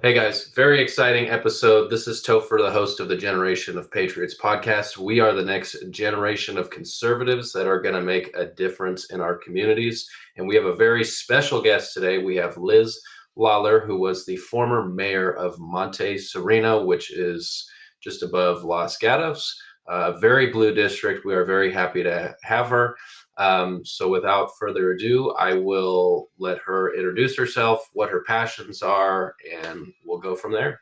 Hey guys, very exciting episode. This is Topher, the host of the Generation of Patriots podcast. We are the next generation of conservatives that are going to make a difference in our communities. And we have a very special guest today. We have Liz Lawler, who was the former mayor of Monte Sereno, which is just above Los Gatos, a very blue district. We are very happy to have her. So without further ado, I will let her introduce herself, what her passions are, and we'll go from there.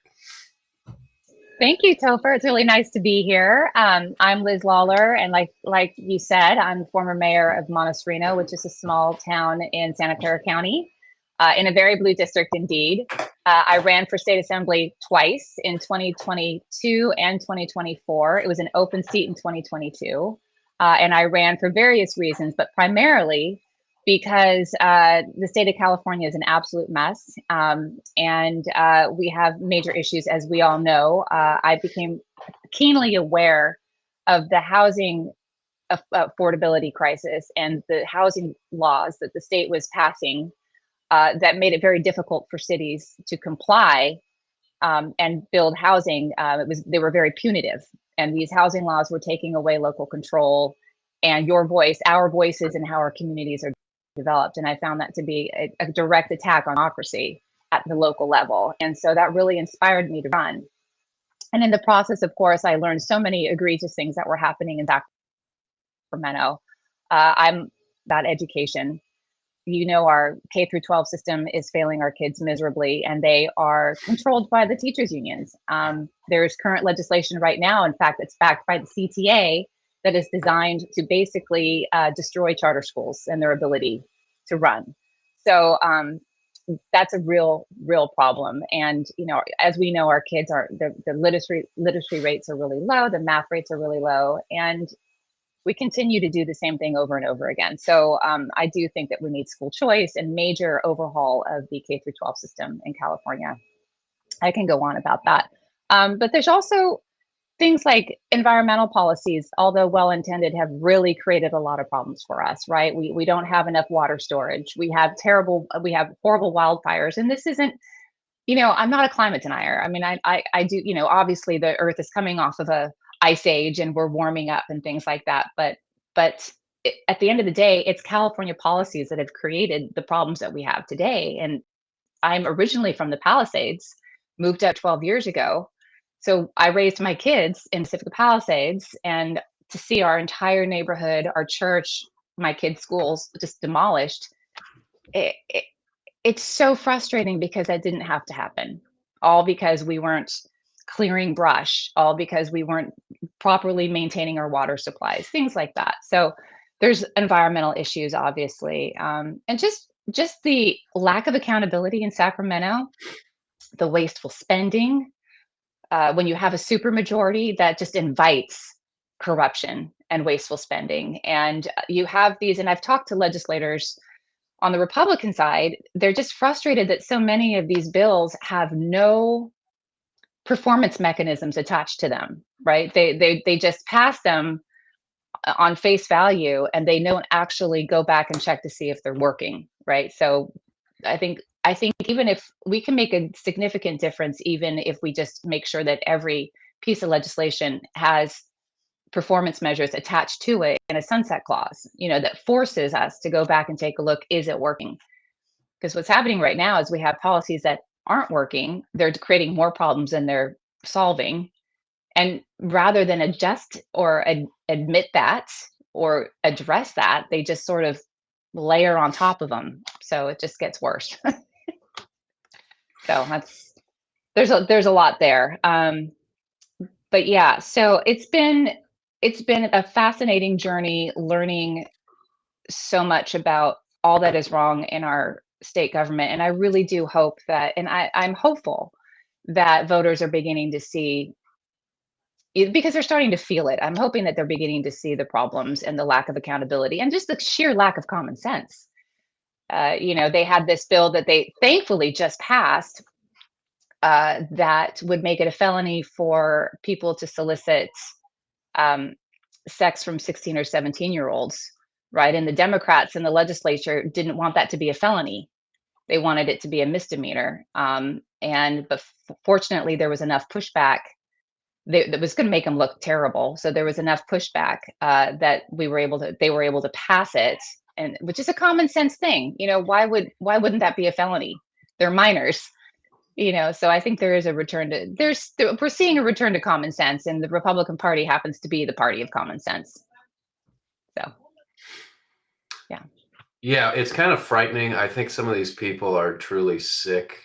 Thank you, Topher. It's really nice to be here. I'm Liz Lawler, and like you said, I'm former mayor of Monte Sereno, which is a small town in Santa Clara County, in a very blue district indeed. I ran for state assembly twice in 2022 and 2024. It was an open seat in 2022, and I ran for various reasons, but primarily because the state of California is an absolute mess. And we have major issues, as we all know. I became keenly aware of the housing affordability crisis and the housing laws that the state was passing that made it very difficult for cities to comply and build housing. They were very punitive, and these housing laws were taking away local control and your voice, our voices, and how our communities are developed. And I found that to be a direct attack on democracy at the local level. And so that really inspired me to run. And in the process, of course, I learned so many egregious things that were happening in Sacramento. I'm about education. You know, our K through 12 system is failing our kids miserably, and they are controlled by the teachers unions. There's current legislation right now, in fact, it's backed by the CTA, that is designed to basically destroy charter schools and their ability to run. So that's a real problem. And you know, as we know, our kids are the literacy rates are really low, the math rates are really low, and we continue to do the same thing over and over again. So I do think that we need school choice and major overhaul of the K through 12 system in California. I can go on about that. But there's also things like environmental policies, although well-intended, have really created a lot of problems for us, right? We don't have enough water storage. We have horrible wildfires. And this isn't, you know, I'm not a climate denier. I mean, I do, you know, obviously the earth is coming off of a ice age and we're warming up and things like that. But at the end of the day, it's California policies that have created the problems that we have today. And I'm originally from the Palisades, moved up 12 years ago. So I raised my kids in Pacific Palisades, and to see our entire neighborhood, our church, my kids' schools just demolished, it, it, it's so frustrating because that didn't have to happen. All because we weren't clearing brush, all because we weren't properly maintaining our water supplies, things like that. So there's environmental issues, obviously, and just the lack of accountability in Sacramento, the wasteful spending. When you have a supermajority that just invites corruption and wasteful spending, and you have these, and I've talked to legislators on the Republican side, they're just frustrated that so many of these bills have no performance mechanisms attached to them, right? They just pass them on face value, and they don't actually go back and check to see if they're working, right? So I think even if we can make a significant difference, even if we just make sure that every piece of legislation has performance measures attached to it and a sunset clause, you know, that forces us to go back and take a look, is it working? Because what's happening right now is we have policies that aren't working. They're creating more problems than they're solving. And rather than adjust or admit that or address that, they just sort of layer on top of them. So it just gets worse. So there's a lot there. But yeah, so it's been a fascinating journey learning so much about all that is wrong in our state government. And I really do hope that, and I'm hopeful that voters are beginning to see it, because they're starting to feel it. I'm hoping that they're beginning to see the problems and the lack of accountability and just the sheer lack of common sense. You know, they had this bill that they thankfully just passed that would make it a felony for people to solicit um, sex from 16 or 17-year-olds, right? And the Democrats in the legislature didn't want that to be a felony. They wanted it to be a misdemeanor. But fortunately, there was enough pushback that was going to make them look terrible. So there was enough pushback that they were able to pass it, and which is a common sense thing. Why wouldn't that be a felony? They're minors. So I think there is a return to we're seeing a return to common sense, and the Republican Party happens to be the party of common sense. So, yeah. Yeah, it's kind of frightening. I think some of these people are truly sick.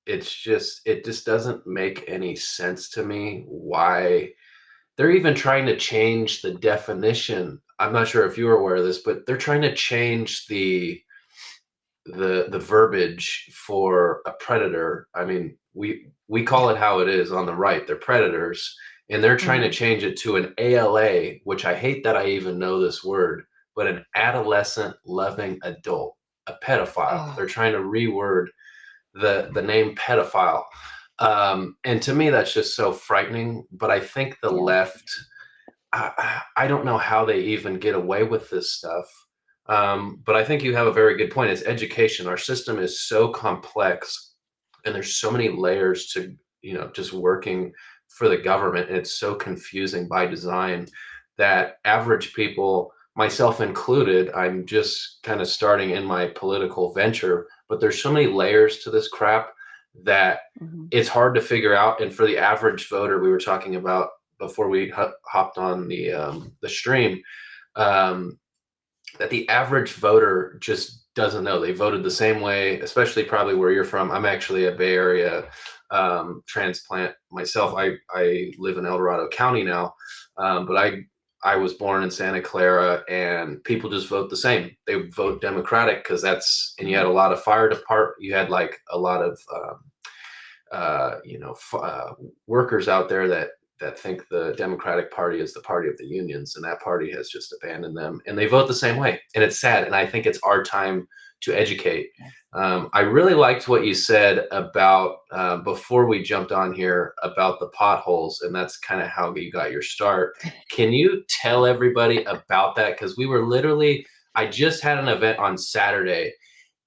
It just doesn't make any sense to me why they're even trying to change the definition. I'm not sure if you were aware of this, but they're trying to change the verbiage for a predator. I mean, we call it how it is on the right. They're predators, and they're trying to change it to an ALA, which I hate that I even know this word, but an adolescent loving adult, a pedophile. They're trying to reword the name pedophile. And to me, that's just so frightening. But I think the left, I don't know how they even get away with this stuff. But I think you have a very good point. It's education. Our system is so complex, and there's so many layers to, just working for the government. And it's so confusing by design that average people, myself included, I'm just kind of starting in my political venture, but there's so many layers to this crap that it's hard to figure out. And for the average voter, we were talking about before we hopped on the stream, that the average voter just doesn't know. They voted the same way, especially probably where you're from. I'm actually a Bay Area transplant myself. I live in El Dorado County now, but I was born in Santa Clara, and people just vote the same. They vote Democratic because and you had a lot of fire department. You had like a lot of workers out there that think the Democratic Party is the party of the unions, and that party has just abandoned them, and they vote the same way. And it's sad. And I think it's our time to educate. I really liked what you said about before we jumped on here about the potholes, and that's kind of how you got your start. Can you tell everybody about that? Because I just had an event on Saturday,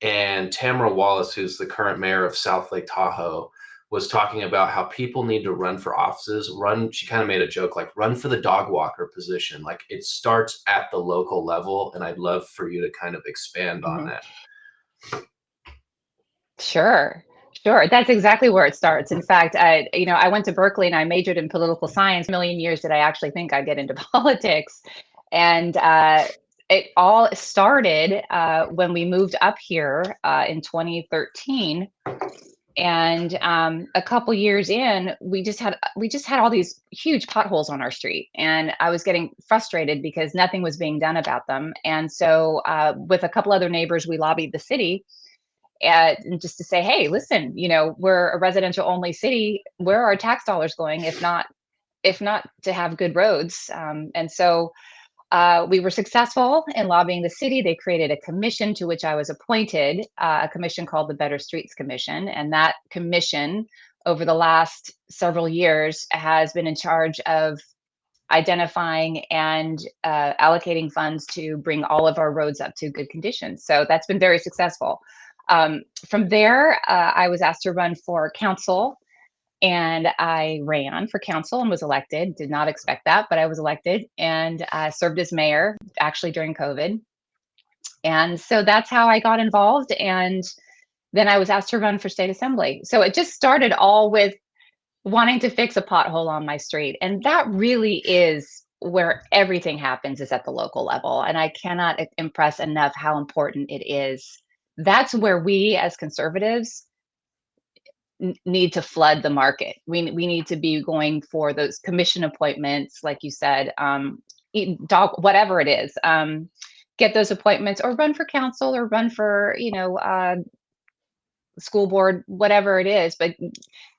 and Tamara Wallace, who's the current mayor of South Lake Tahoe, was talking about how people need to run for offices. She kind of made a joke, like, run for the dog walker position. Like, it starts at the local level, and I'd love for you to kind of expand on that. Sure. That's exactly where it starts. In fact, I went to Berkeley and I majored in political science. A million years did I actually think I'd get into politics. And it all started when we moved up here in 2013. And a couple years in, we just had all these huge potholes on our street, and I was getting frustrated because nothing was being done about them. And so, with a couple other neighbors, we lobbied the city, and just to say, hey, listen, we're a residential only city. Where are our tax dollars going if not to have good roads? And so we were successful in lobbying the city. They created a commission to which I was appointed, a commission called the Better Streets Commission. And that commission, over the last several years, has been in charge of identifying and allocating funds to bring all of our roads up to good conditions. So that's been very successful. From there, I was asked to run for council. And I ran for council and was elected. Did not expect that, but I was elected and served as mayor actually during COVID. And so that's how I got involved. And then I was asked to run for state assembly. So it just started all with wanting to fix a pothole on my street. And that really is where everything happens, is at the local level. And I cannot impress enough how important it is. That's where we as conservatives need to flood the market. We need to be going for those commission appointments, like you said, whatever it is, get those appointments, or run for council, or run for school board, whatever it is. But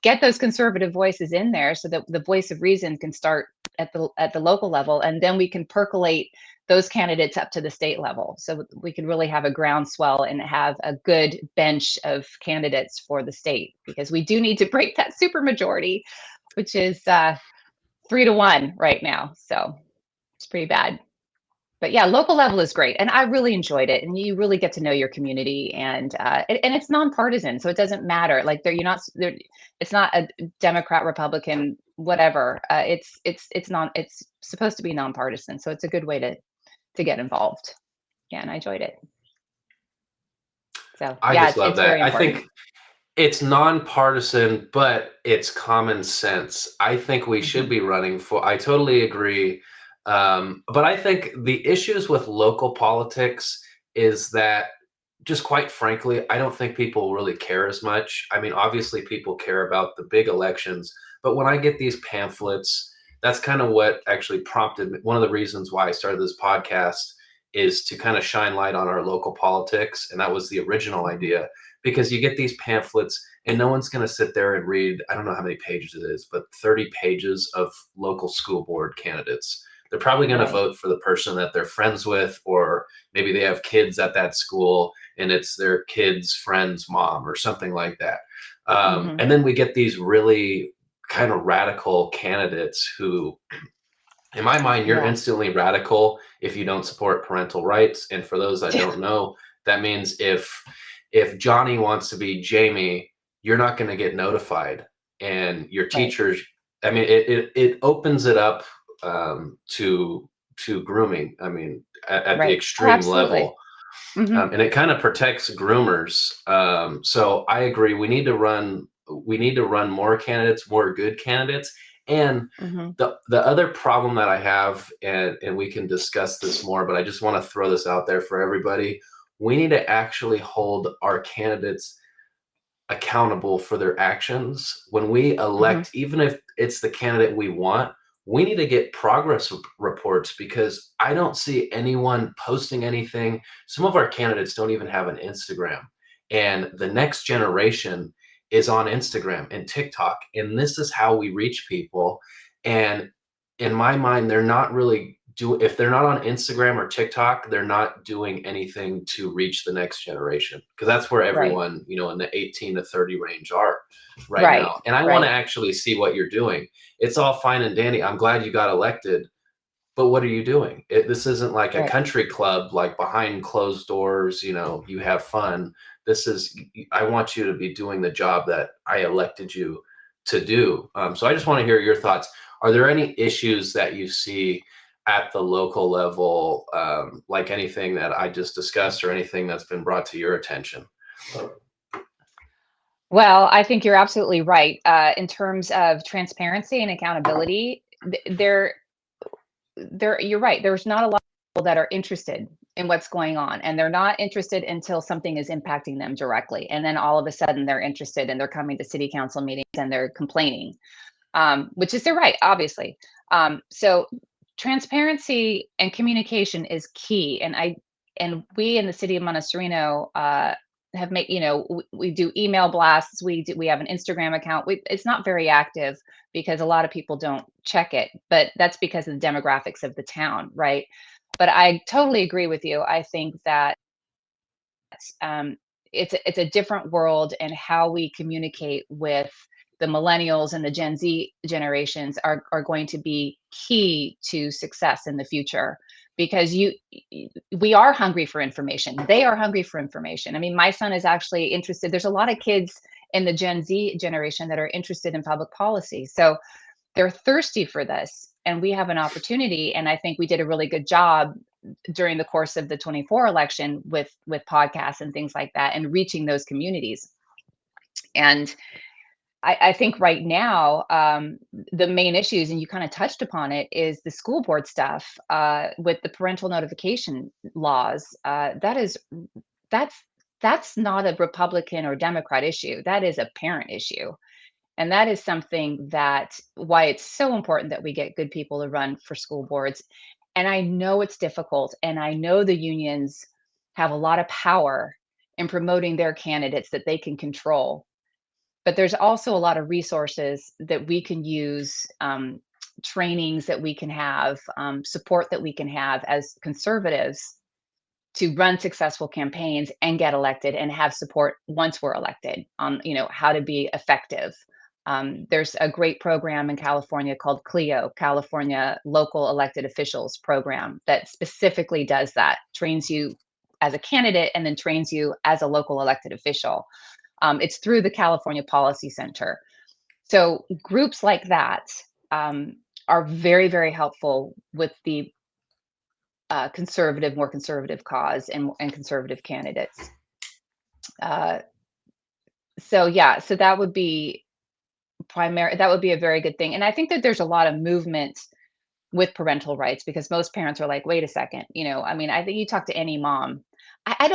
get those conservative voices in there so that the voice of reason can start at the local level, and then we can percolate those candidates up to the state level, so we could really have a groundswell and have a good bench of candidates for the state, because we do need to break that supermajority, which is 3-1 right now. So it's pretty bad. But yeah, local level is great, and I really enjoyed it. And you really get to know your community, and it's nonpartisan, so it doesn't matter. Like you're not there. It's not a Democrat, Republican, whatever. It's supposed to be nonpartisan, so it's a good way to get involved. Yeah, and I enjoyed it. So I yeah, just love it's that. very I important. think it's nonpartisan, but it's common sense. I think we should Hmm. be running for, I totally agree. But I think the issues with local politics is that, just quite frankly, I don't think people really care as much. I mean, obviously, people care about the big elections, but when I get these pamphlets, that's kind of what actually prompted me. One of the reasons why I started this podcast is to kind of shine light on our local politics. And that was the original Hmm. idea, because you get these pamphlets and no one's going to sit there and read, I don't know how many pages it is, but 30 pages of local school board candidates. They're probably going to Right. vote for the person that they're friends with, or maybe they have kids at that school and it's their kid's friend's mom or something like that. Hmm. And then we get these really kind of radical candidates who, in my mind, you're Yeah. instantly radical if you don't support parental rights. And for those that don't know, that means if Johnny wants to be Jamie, you're not going to get notified, and your Right. teachers. I mean, it opens it up to grooming. I mean, at the Right. Oh, extreme absolutely. level, Hmm. and it kind of protects groomers. So I agree. We need to run more candidates, more good candidates, and Hmm. the other problem that I have, and we can discuss this more, but I just want to throw this out there for everybody. We need to actually hold our candidates accountable for their actions. When we Hmm. elect, even if it's the candidate we want, we need to get progress reports, because I don't see anyone posting anything. Some of our candidates don't even have an Instagram. And the next generation is on Instagram and TikTok. And this is how we reach people. And in my mind, they're not really if they're not on Instagram or TikTok, they're not doing anything to reach the next generation, because that's where Right. everyone, in the 18 to 30 range are right Right. now. And I want to Right. actually see what you're doing. It's all fine and dandy. I'm glad you got elected, but what are you doing? This isn't like a Right. country club, like behind closed doors, you have fun. This is, I want you to be doing the job that I elected you to do. So I just want to hear your thoughts. Are there any issues that you see at the local level, like anything that I just discussed or anything that's been brought to your attention? Well, I think you're absolutely right. In terms of transparency and accountability, you're right. There's not a lot of people that are interested in what's going on, and they're not interested until something is impacting them directly. And then all of a sudden they're interested and they're coming to city council meetings and they're complaining, which is their right, obviously. So transparency and communication is key. And we in the city of Monte Sereno have made, we do email blasts. We have an Instagram account. It's not very active because a lot of people don't check it, but that's because of the demographics of the town, right? But I totally agree with you. I think that um, it's a different world, and how we communicate with the millennials and the Gen Z generations are going to be key to success in the future, because we are hungry for information. They are hungry for information. I mean, my son is actually interested. There's a lot of kids in the Gen Z generation that are interested in public policy. So they're thirsty for this, and we have an opportunity. And I think we did a really good job during the course of the 24 election with podcasts and things like that, and reaching those communities. And I think right now, the main issues, and you kind of touched upon it, is the school board stuff with the parental notification laws. That's that's not a Republican or Democrat issue. That is a parent issue. And that is something that why it's so important that we get good people to run for school boards. And I know it's difficult, and I know the unions have a lot of power in promoting their candidates that they can control. But there's also a lot of resources that we can use, trainings that we can have, support that we can have as conservatives to run successful campaigns and get elected and have support once we're elected on, how to be effective. There's a great program in California called CLEO, California Local Elected Officials Program, that specifically does that, trains you as a candidate and then trains you as a local elected official. It's through the California Policy Center. So groups like that are very, very helpful with the more conservative cause and conservative candidates. So yeah, so that would be that would be a very good thing. And I think that there's a lot of movement with parental rights, because most parents are like, wait a second, I mean, I think you talk to any mom. I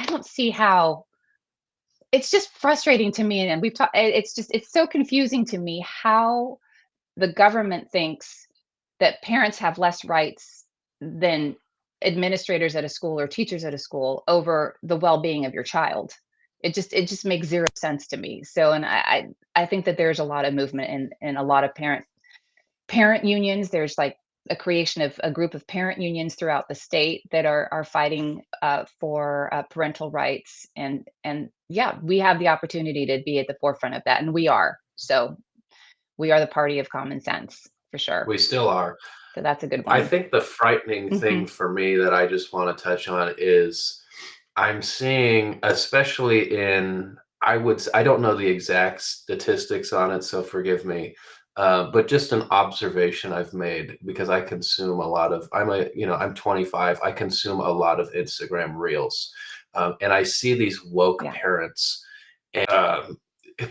don't see how. It's just frustrating to me, and we've talked. It's so confusing to me how the government thinks that parents have less rights than administrators at a school or teachers at a school over the well-being of your child. It just makes zero sense to me. So, and I think that there's a lot of movement in a lot of parent unions. There's like a creation of a group of parent unions throughout the state that are fighting for parental rights, and yeah, we have the opportunity to be at the forefront of that, and we are. So we are the party of common sense for sure. We still are. So that's a good I one. think the frightening thing for me that I just want to touch on is I'm seeing, especially I don't know the exact statistics on it, so forgive me. But just an observation I've made, because I consume a lot of, I'm 25, I consume a lot of Instagram reels. And I see these woke parents, and,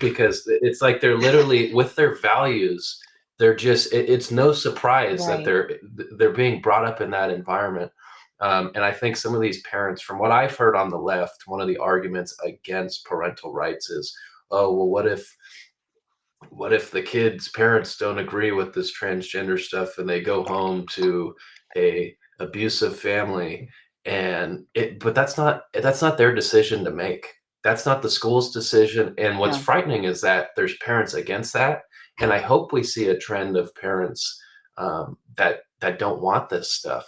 because it's like they're literally with their values. They're just, it's no surprise that they're being brought up in that environment. And I think some of these parents, from what I've heard on the left, one of the arguments against parental rights is, oh, well, what if the kids' parents don't agree with this transgender stuff and they go home to a abusive family, but that's not their decision to make. That's not the school's decision. And what's frightening is that there's parents against that. And I hope we see a trend of parents that don't want this stuff,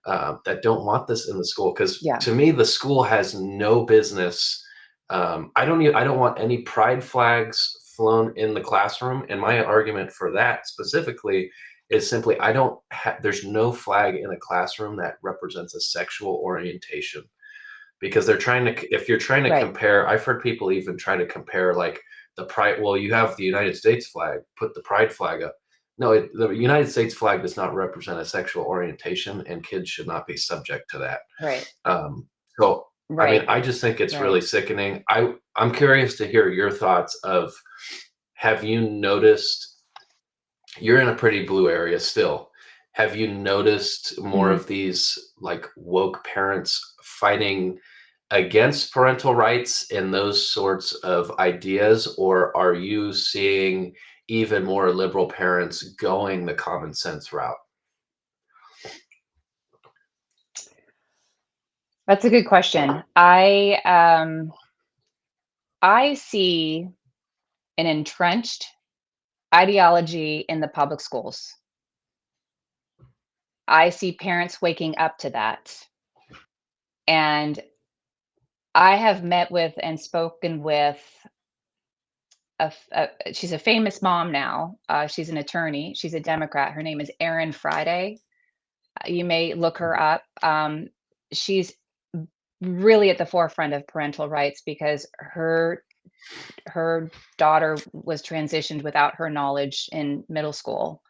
that don't want this in the school. Because to me, the school has no business. I don't want any pride flags flown in the classroom. And my argument for that specifically is simply, there's no flag in a classroom that represents a sexual orientation, because if you're trying to compare, I've heard people even try to compare like the pride. Well, you have the United States flag, put the pride flag up. No, the United States flag does not represent a sexual orientation, and kids should not be subject to that. So, I mean, I just think it's really sickening. I'm curious to hear your thoughts of, have you noticed, you're in a pretty blue area still, have you noticed more of these like woke parents fighting against parental rights and those sorts of ideas? Or are you seeing even more liberal parents going the common sense route? That's a good question. I see an entrenched ideology in the public schools. I see parents waking up to that. And I have met with and spoken with she's a famous mom now. She's an attorney. She's a Democrat. Her name is Erin Friday. You may look her up. She's really at the forefront of parental rights, because her daughter was transitioned without her knowledge in middle school.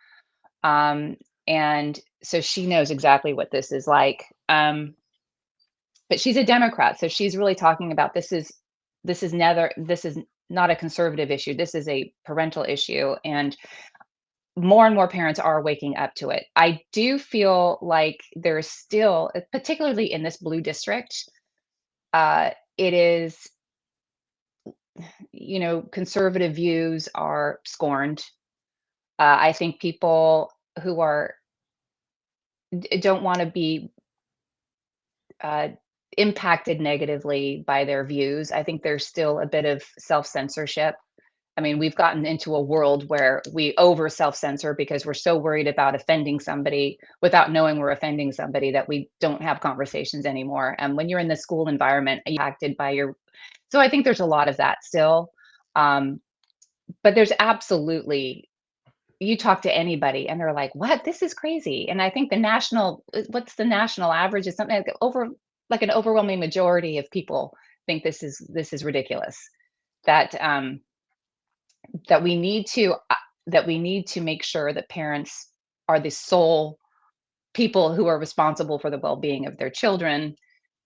And so she knows exactly what this is like. But she's a Democrat, so she's really talking about this is not a conservative issue. This is a parental issue, and more parents are waking up to it. I do feel like there's still, particularly in this blue district, it is, conservative views are scorned. I think people who don't want to be impacted negatively by their views. I think there's still a bit of self-censorship. I mean, we've gotten into a world where we over self-censor because we're so worried about offending somebody without knowing we're offending somebody, that we don't have conversations anymore. And when you're in the school environment, you're impacted by so I think there's a lot of that still. but there's absolutely, you talk to anybody and they're like, "What? This is crazy." And I think what's the national average is something like an overwhelming majority of people think this is ridiculous. That that we need to that we need to make sure that parents are the sole people who are responsible for the well-being of their children,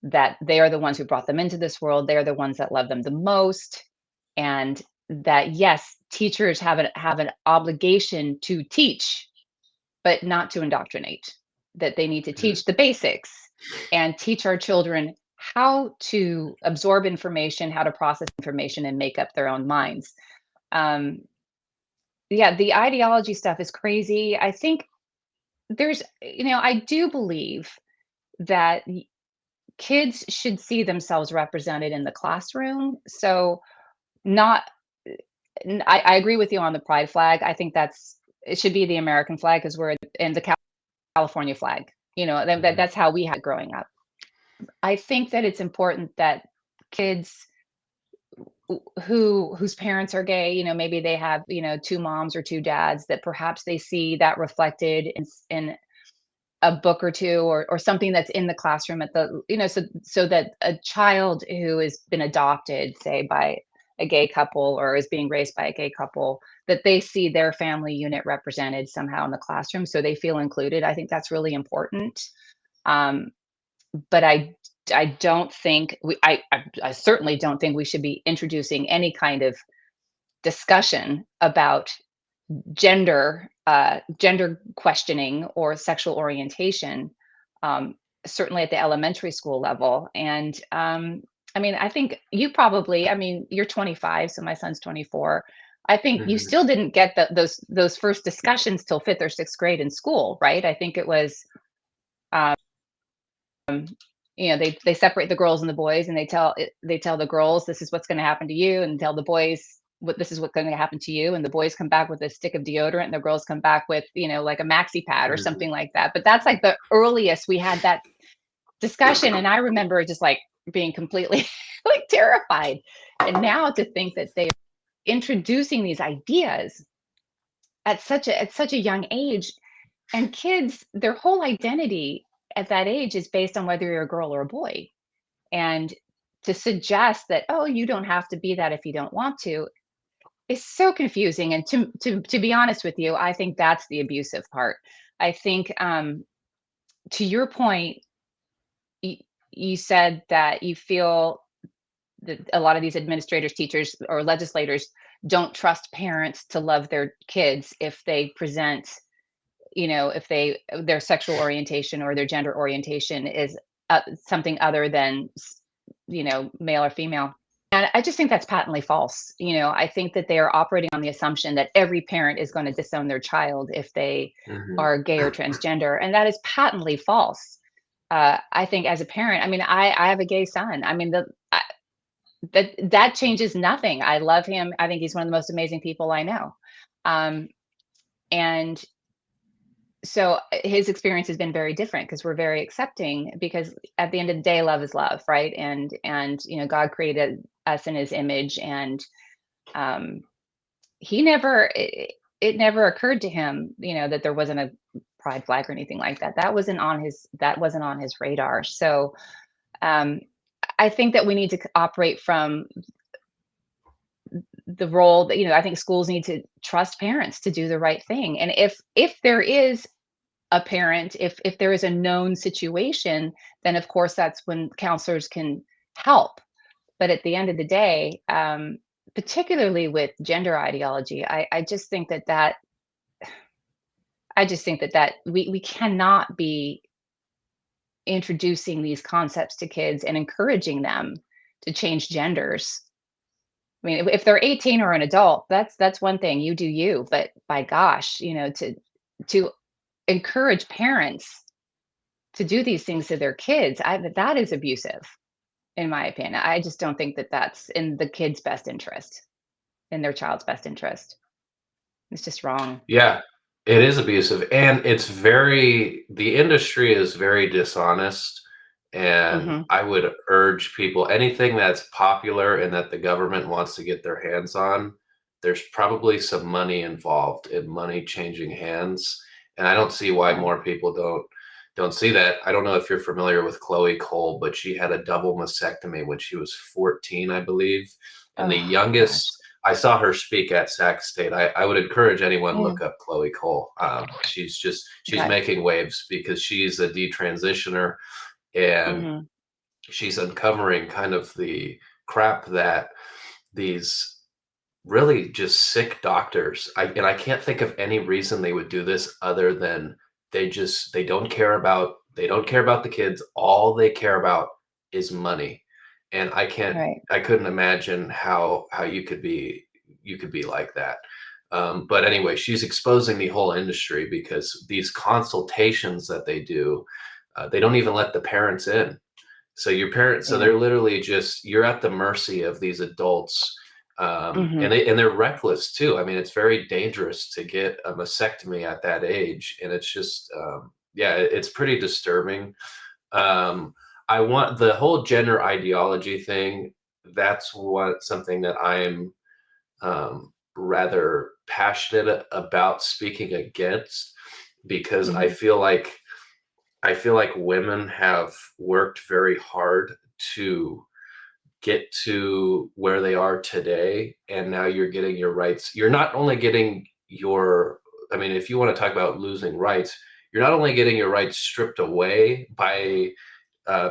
that they are the ones who brought them into this world, they are the ones that love them the most, and that yes, teachers have an obligation to teach, but not to indoctrinate. That they need to Mhm. teach the basics and teach our children how to absorb information, how to process information, and make up their own minds. Um, yeah, the ideology stuff is crazy. I think I do believe that kids should see themselves represented in the classroom. So, not, I agree with you on the pride flag. I think it should be the American flag because we're in the California flag. Mhm. That's how we had growing up. I think that it's important that kids whose parents are gay, maybe they have, two moms or two dads, that perhaps they see that reflected in a book or two, or something that's in the classroom at the so that a child who has been adopted, say, by a gay couple, or is being raised by a gay couple, that they see their family unit represented somehow in the classroom so they feel included. I think that's really important. um, but I don't think I certainly don't think we should be introducing any kind of discussion about gender questioning or sexual orientation, um, certainly at the elementary school level. And I mean, I think I mean, you're 25, so my son's 24. I think you Mhm. still didn't get those first discussions till fifth or sixth grade in school, right? I think it was, um, they separate the girls and the boys, and they tell the girls this is what's going to happen to you, and tell the boys what this is what's going to happen to you. And the boys come back with a stick of deodorant, and the girls come back with, like a maxi pad or Mhm. something like that. But that's like the earliest we had that discussion, and I remember just like being completely like terrified. And now to think that they're introducing these ideas at such a young age, and kids, their whole identity at that age is based on whether you're a girl or a boy. And to suggest that, oh, you don't have to be that if you don't want to, is so confusing. And to be honest with you, I think that's the abusive part. I think, to your point, you, you said that you feel that a lot of these administrators, teachers, or legislators don't trust parents to love their kids if they present, if their sexual orientation or their gender orientation is something other than, male or female. And I just think that's patently false. I think that they are operating on the assumption that every parent is going to disown their child if they Mhm. are gay or transgender, and that is patently false. I think as a parent, I mean, I have a gay son. I mean, that changes nothing. I love him. I think he's one of the most amazing people I know. Um, and so his experience has been very different because we're very accepting, because at the end of the day, love is love, right? And God created us in his image. And um it never occurred to him, that there wasn't a pride flag or anything like that. That wasn't on his radar. So um I think that we need to operate from the role that, I think schools need to trust parents to do the right thing. And if there is a parent, if there is a known situation, then of course that's when counselors can help. But at the end of the day, particularly with gender ideology, I just think that we cannot be introducing these concepts to kids and encouraging them to change genders. I mean, if they're 18 or an adult, that's one thing. You do you. But by gosh, to encourage parents to do these things to their kids, that is abusive, in my opinion. I just don't think that that's in the kid's best interest, in their child's best interest. It's just wrong. Yeah, it is abusive, and the industry is very dishonest, and Mhm. I would urge people, anything that's popular and that the government wants to get their hands on, there's probably some money involved in money changing hands, and I don't see why Yeah. more people don't see that. I don't know if you're familiar with Chloe Cole, but she had a double mastectomy when she was 14, I believe. And the Oh gosh. youngest, I saw her speak at Sac State. I would encourage anyone Yeah. look up Chloe Cole. She's Okay. making waves because she's a detransitioner, and Hmm. she's uncovering kind of the crap that these really just sick doctors. I can't think of any reason they would do this other than they don't care about the kids. All they care about is money. And Right. I couldn't imagine how you could be like that. But anyway, she's exposing the whole industry because these consultations that they do, they don't even let the parents in. So your parents, so Yeah. they're literally just you're at the mercy of these adults, Hmm. and they're reckless too. I mean, it's very dangerous to get a mastectomy at that age, and it's just yeah, it's pretty disturbing. Um, I want the whole gender ideology thing. That's what something that I'm rather passionate about speaking against because Hmm. I feel like women have worked very hard to get to where they are today, and now you're getting your rights. You're not only getting your, I mean, if you want to talk about losing rights, you're not only getting your rights stripped away by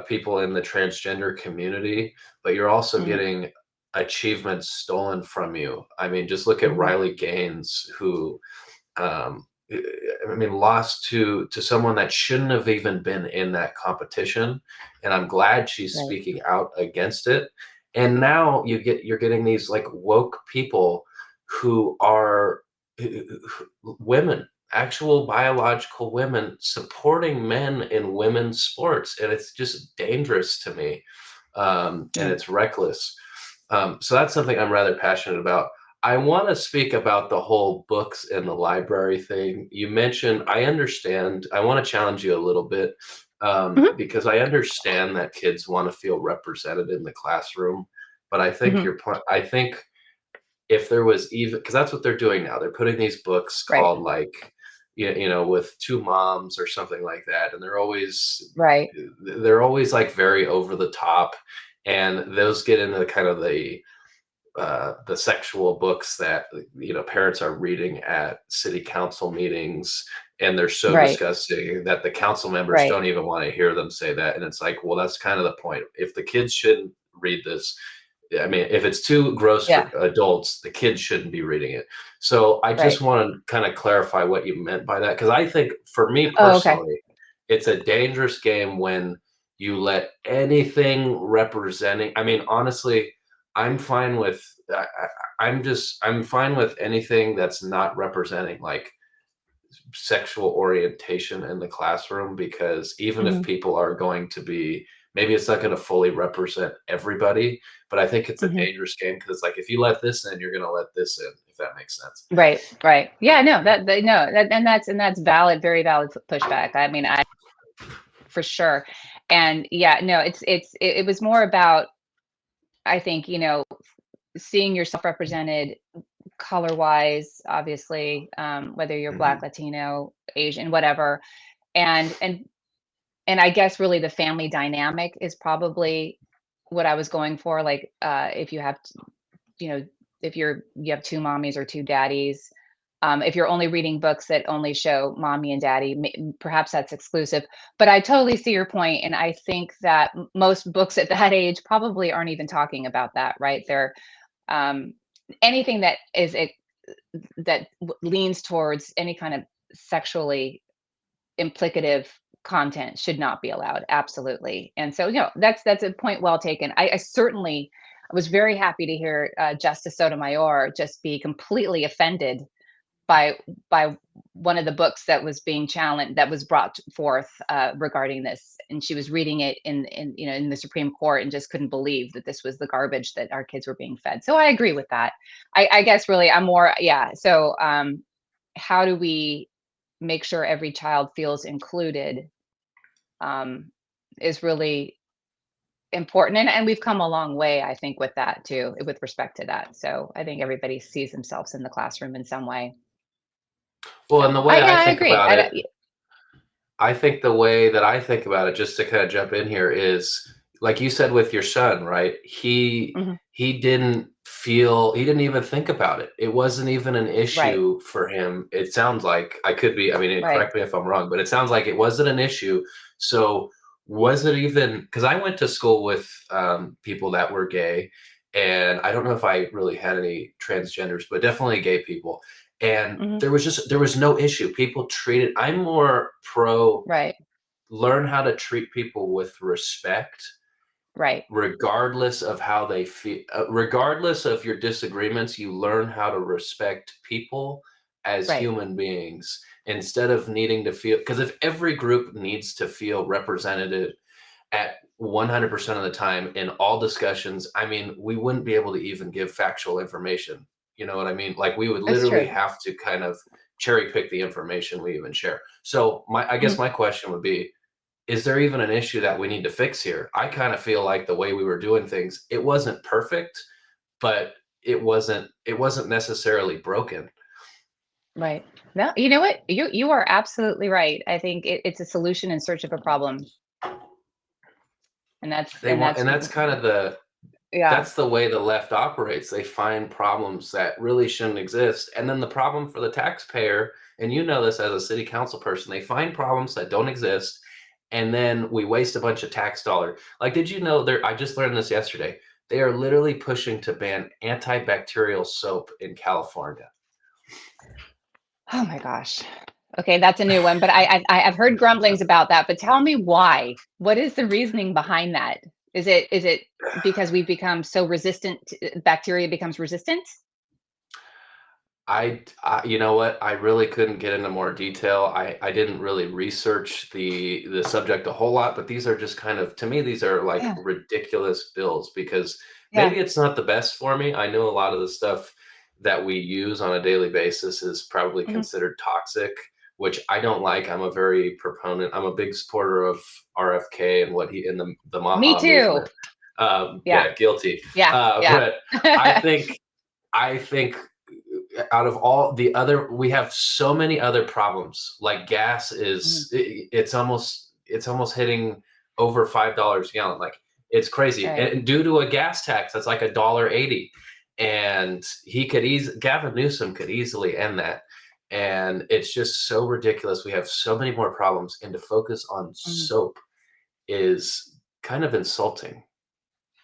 people in the transgender community, but you're also Hmm. getting achievements stolen from you. I mean, just look at Hmm. Riley Gaines, who I mean, lost to someone that shouldn't have even been in that competition, and I'm glad she's Right. speaking out against it. And now you're getting these like woke people who are women, actual biological women, supporting men in women's sports, and it's just dangerous to me, and Yeah. it's reckless. So that's something I'm rather passionate about. I want to speak about the whole books in the library thing. You mentioned, I understand, I want to challenge you a little bit Hmm. because I understand that kids want to feel represented in the classroom. But I think Hmm. your point, I think if there was even, because that's what they're doing now, they're putting these books Right. called like, you know, with two moms or something like that. And Right. they're always like very over the top. And those get into kind of the sexual books that you know parents are reading at city council meetings, and they're so Right. disgusting that the council members Right. don't even want to hear them say that. And it's like, well, that's kind of the point. If the kids shouldn't read this, I mean, if it's too gross Yeah. for adults, the kids shouldn't be reading it. So I just Right. want to kind of clarify what you meant by that, because I think for me Oh, okay. personally, it's a dangerous game when you let anything representing. I mean, honestly, I'm fine with. I'm fine with anything that's not representing like sexual orientation in the classroom, because even if Hmm. people are going to be, maybe it's not going to fully represent everybody, but I think it's a Hmm. dangerous game because like if you let this in, you're going to let this in, if that makes sense. Right. Right. Yeah. No. No. And that's valid. Very valid pushback. I mean, I for sure. And yeah. No. It was more about, I think, seeing yourself represented color wise, obviously, whether you're Black, Hmm. Latino, Asian, whatever, and and and I guess really the family dynamic is probably what I was going for. Like, if you have, you know, if you have two mommies or two daddies, if you're only reading books that only show mommy and daddy, perhaps that's exclusive. But I totally see your point, and I think that most books at that age probably aren't even talking about that, right? They're um, anything that leans towards any kind of sexually implicative content should not be allowed, absolutely. And so, that's a point well taken. I certainly was very happy to hear Justice Sotomayor just be completely offended by one of the books that was being challenged, that was brought forth regarding this, and she was reading it in the Supreme Court and just couldn't believe that this was the garbage that our kids were being fed. So I agree with that. I guess really I'm more, yeah. So how do we make sure every child feels included, um, is really important. And we've come a long way, I think, with that too, with respect to that. So I think everybody sees themselves in the classroom in some way. Well, and the So way yeah, I I think agree. about it, I think the way that I think about it, just to kind of jump in here, is like you said with your son, right? Mhm. He didn't feel, he didn't even think about it. It wasn't even an Right, issue for him. It sounds like, I could be, I mean, right. correct me if I'm wrong, but it sounds like it wasn't an issue. So was it even, because I went to school with people that were gay, and I don't know if I really had any transgenders, but definitely gay people, and Hmm. there was no issue. People treated, I'm more pro Right, learn how to treat people with respect, right, regardless of how they feel, regardless of your disagreements. You learn how to respect people as right. human beings instead of needing to feel, because if every group needs to feel represented at 100% of the time in all discussions, I mean, we wouldn't be able to even give factual information. You know what I mean? Like, we would It's literally true. have to kind of cherry pick the information we even share. So I guess Mhm. my question would be, is there even an issue that we need to fix here? I kind of feel like the way we were doing things, it wasn't perfect, but it wasn't necessarily broken. Right. No, you know what? You are absolutely right. I think it's a solution in search of a problem, and that's They and want, that's and that's kind of the, yeah. that's the way the left operates. They find problems that really shouldn't exist. And then the problem for the taxpayer, and you know this as a city council person, they find problems that don't exist. And then we waste a bunch of tax dollars. Like, did you know there? I just learned this yesterday. They are literally pushing to ban antibacterial soap in California. Oh my gosh. Okay, that's a new one, but I've heard grumblings about that. But tell me why. What is the reasoning behind that? Is it because we've become so resistant? Bacteria becomes resistant. You know what? I really couldn't get into more detail. I didn't really research the subject a whole lot, but these are just kind of, to me, these are like Yeah, ridiculous bills, because yeah. maybe it's not the best for me. I know a lot of the stuff that we use on a daily basis is probably Mhm. considered toxic, which I don't like. I'm a very proponent. I'm a big supporter of RFK and what he in the Me Maha too. movement. Yeah, Yeah, guilty. yeah, yeah. But I think I think out of all the other, we have so many other problems. Like gas Mhm. is, it's almost hitting over $5 a gallon. Like, it's crazy, Right. and due to a gas tax that's like $1.80, and Gavin Newsom could easily end that. And it's just so ridiculous. We have so many more problems, and to focus on Mhm. soap is kind of insulting.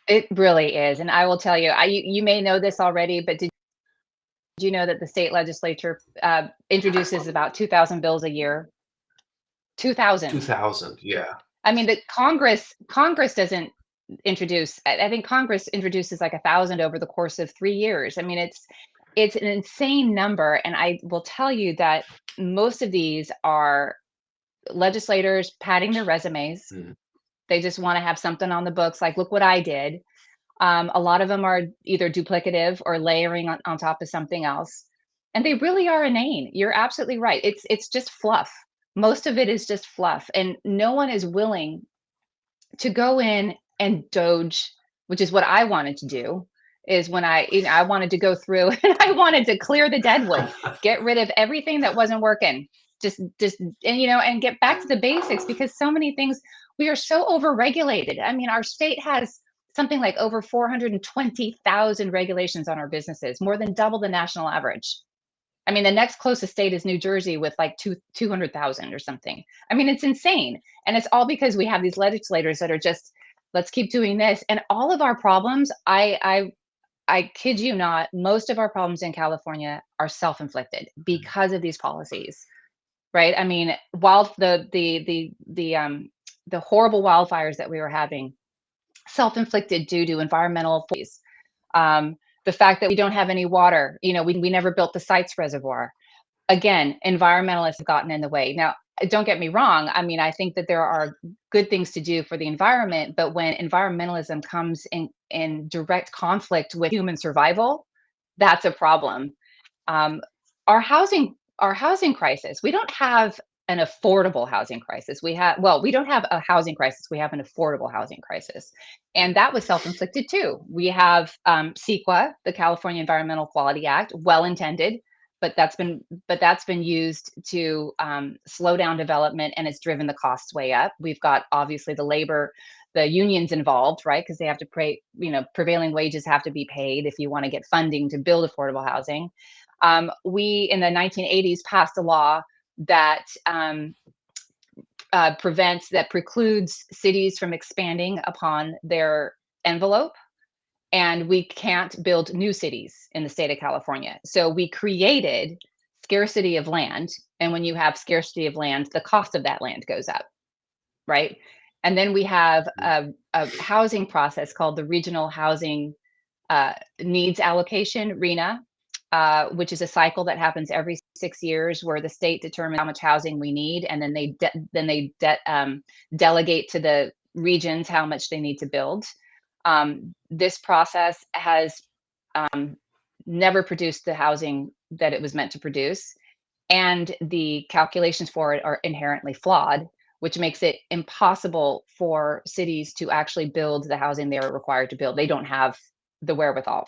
It really is, and I will tell you, you may know this already, but did you know that the state legislature introduces about 2,000 bills a year? 2,000. 2000, yeah. I mean, the Congress doesn't introduce. I think Congress introduces like 1,000 over the course of 3 years. I mean, it's an insane number, and I will tell you that most of these are legislators padding their resumes. Mm. They just want to have something on the books, like look what I did. A lot of them are either duplicative or layering on top of something else, and they really are inane. You're absolutely right. It's just fluff. Most of it is just fluff, and no one is willing to go in and doge, which is what I wanted to do. Is when I wanted to go through and I wanted to clear the deadwood, get rid of everything that wasn't working, just and get back to the basics, because so many things, we are so overregulated. I mean, our state has something like over 420,000 regulations on our businesses, more than double the national average. I mean, the next closest state is New Jersey with like 200,000 or something. I mean, it's insane. And it's all because we have these legislators that are just, let's keep doing this. And all of our problems, I kid you not, most of our problems in California are self-inflicted because of these policies, right? I mean, while the horrible wildfires that we were having, self-inflicted due to environmental policies. The fact that we don't have any water, we never built the Sites Reservoir. Again, environmentalists have gotten in the way. Now, don't get me wrong. I mean, I think that there are good things to do for the environment, but when environmentalism comes in direct conflict with human survival, that's a problem. Um, our housing crisis. We don't have an affordable housing crisis. We don't have a housing crisis. We have an affordable housing crisis. And that was self-inflicted too. We have CEQA, the California Environmental Quality Act, well intended, but that's been used to slow down development, and it's driven the costs way up. We've got obviously the unions involved, right? Because they have to pay, prevailing wages have to be paid if you want to get funding to build affordable housing. We in the 1980s passed a law that precludes cities from expanding upon their envelope, and we can't build new cities in the state of California. So we created scarcity of land, and when you have scarcity of land, the cost of that land goes up, right? And then we have a housing process called the Regional Housing Needs Allocation, RHNA, which is a cycle that happens every 6 years, where the state determines how much housing we need, and then they delegate to the regions how much they need to build. This process has never produced the housing that it was meant to produce, and the calculations for it are inherently flawed, which makes it impossible for cities to actually build the housing they are required to build. They don't have the wherewithal.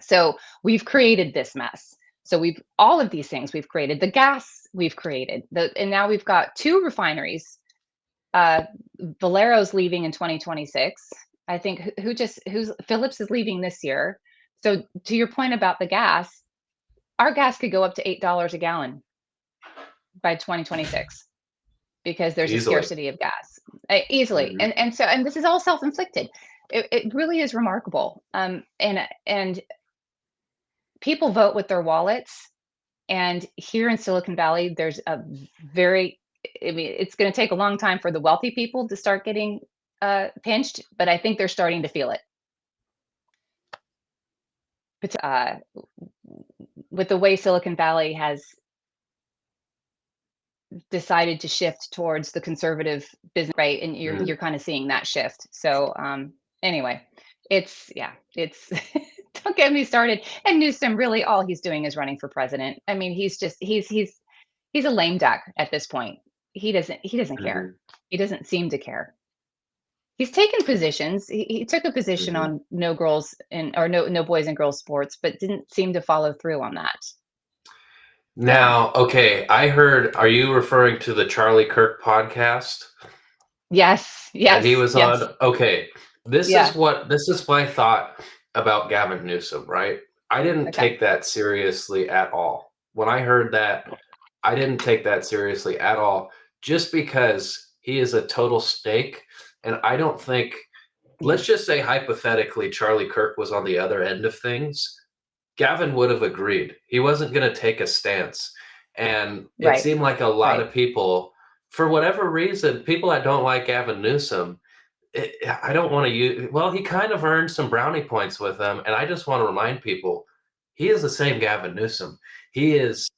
So we've created this mess. So all of these things we've created. The gas we've created, and now we've got 2 refineries. Valero's leaving in 2026. I think Phillips is leaving this year. So to your point about the gas, our gas could go up to $8 a gallon by 2026 because there's a scarcity of gas easily. Mm-hmm. And this is all self-inflicted. It really is remarkable. And people vote with their wallets. And here in Silicon Valley, there's it's going to take a long time for the wealthy people to start getting pinched, but I think they're starting to feel it. But with the way Silicon Valley has decided to shift towards the conservative business, right? And you're kind of seeing that shift. So anyway, it's don't get me started. And Newsom, really all he's doing is running for president. I mean, he's a lame duck at this point. He doesn't care. He doesn't seem to care. He's taken positions. He took a position on no boys and girls sports, but didn't seem to follow through on that. Now, okay, I heard, are you referring to the Charlie Kirk podcast? Yes. That he was on? Okay. This is my thought about Gavin Newsom, right? I didn't take that seriously at all. When I heard that, I didn't take that seriously at all, just because he is a total snake. And I don't think, let's just say hypothetically, Charlie Kirk was on the other end of things. Gavin would have agreed. He wasn't going to take a stance. And it seemed like a lot of people, for whatever reason, people that don't like Gavin Newsom, I don't want to use, well, he kind of earned some brownie points with them. And I just want to remind people, he is the same Gavin Newsom. He is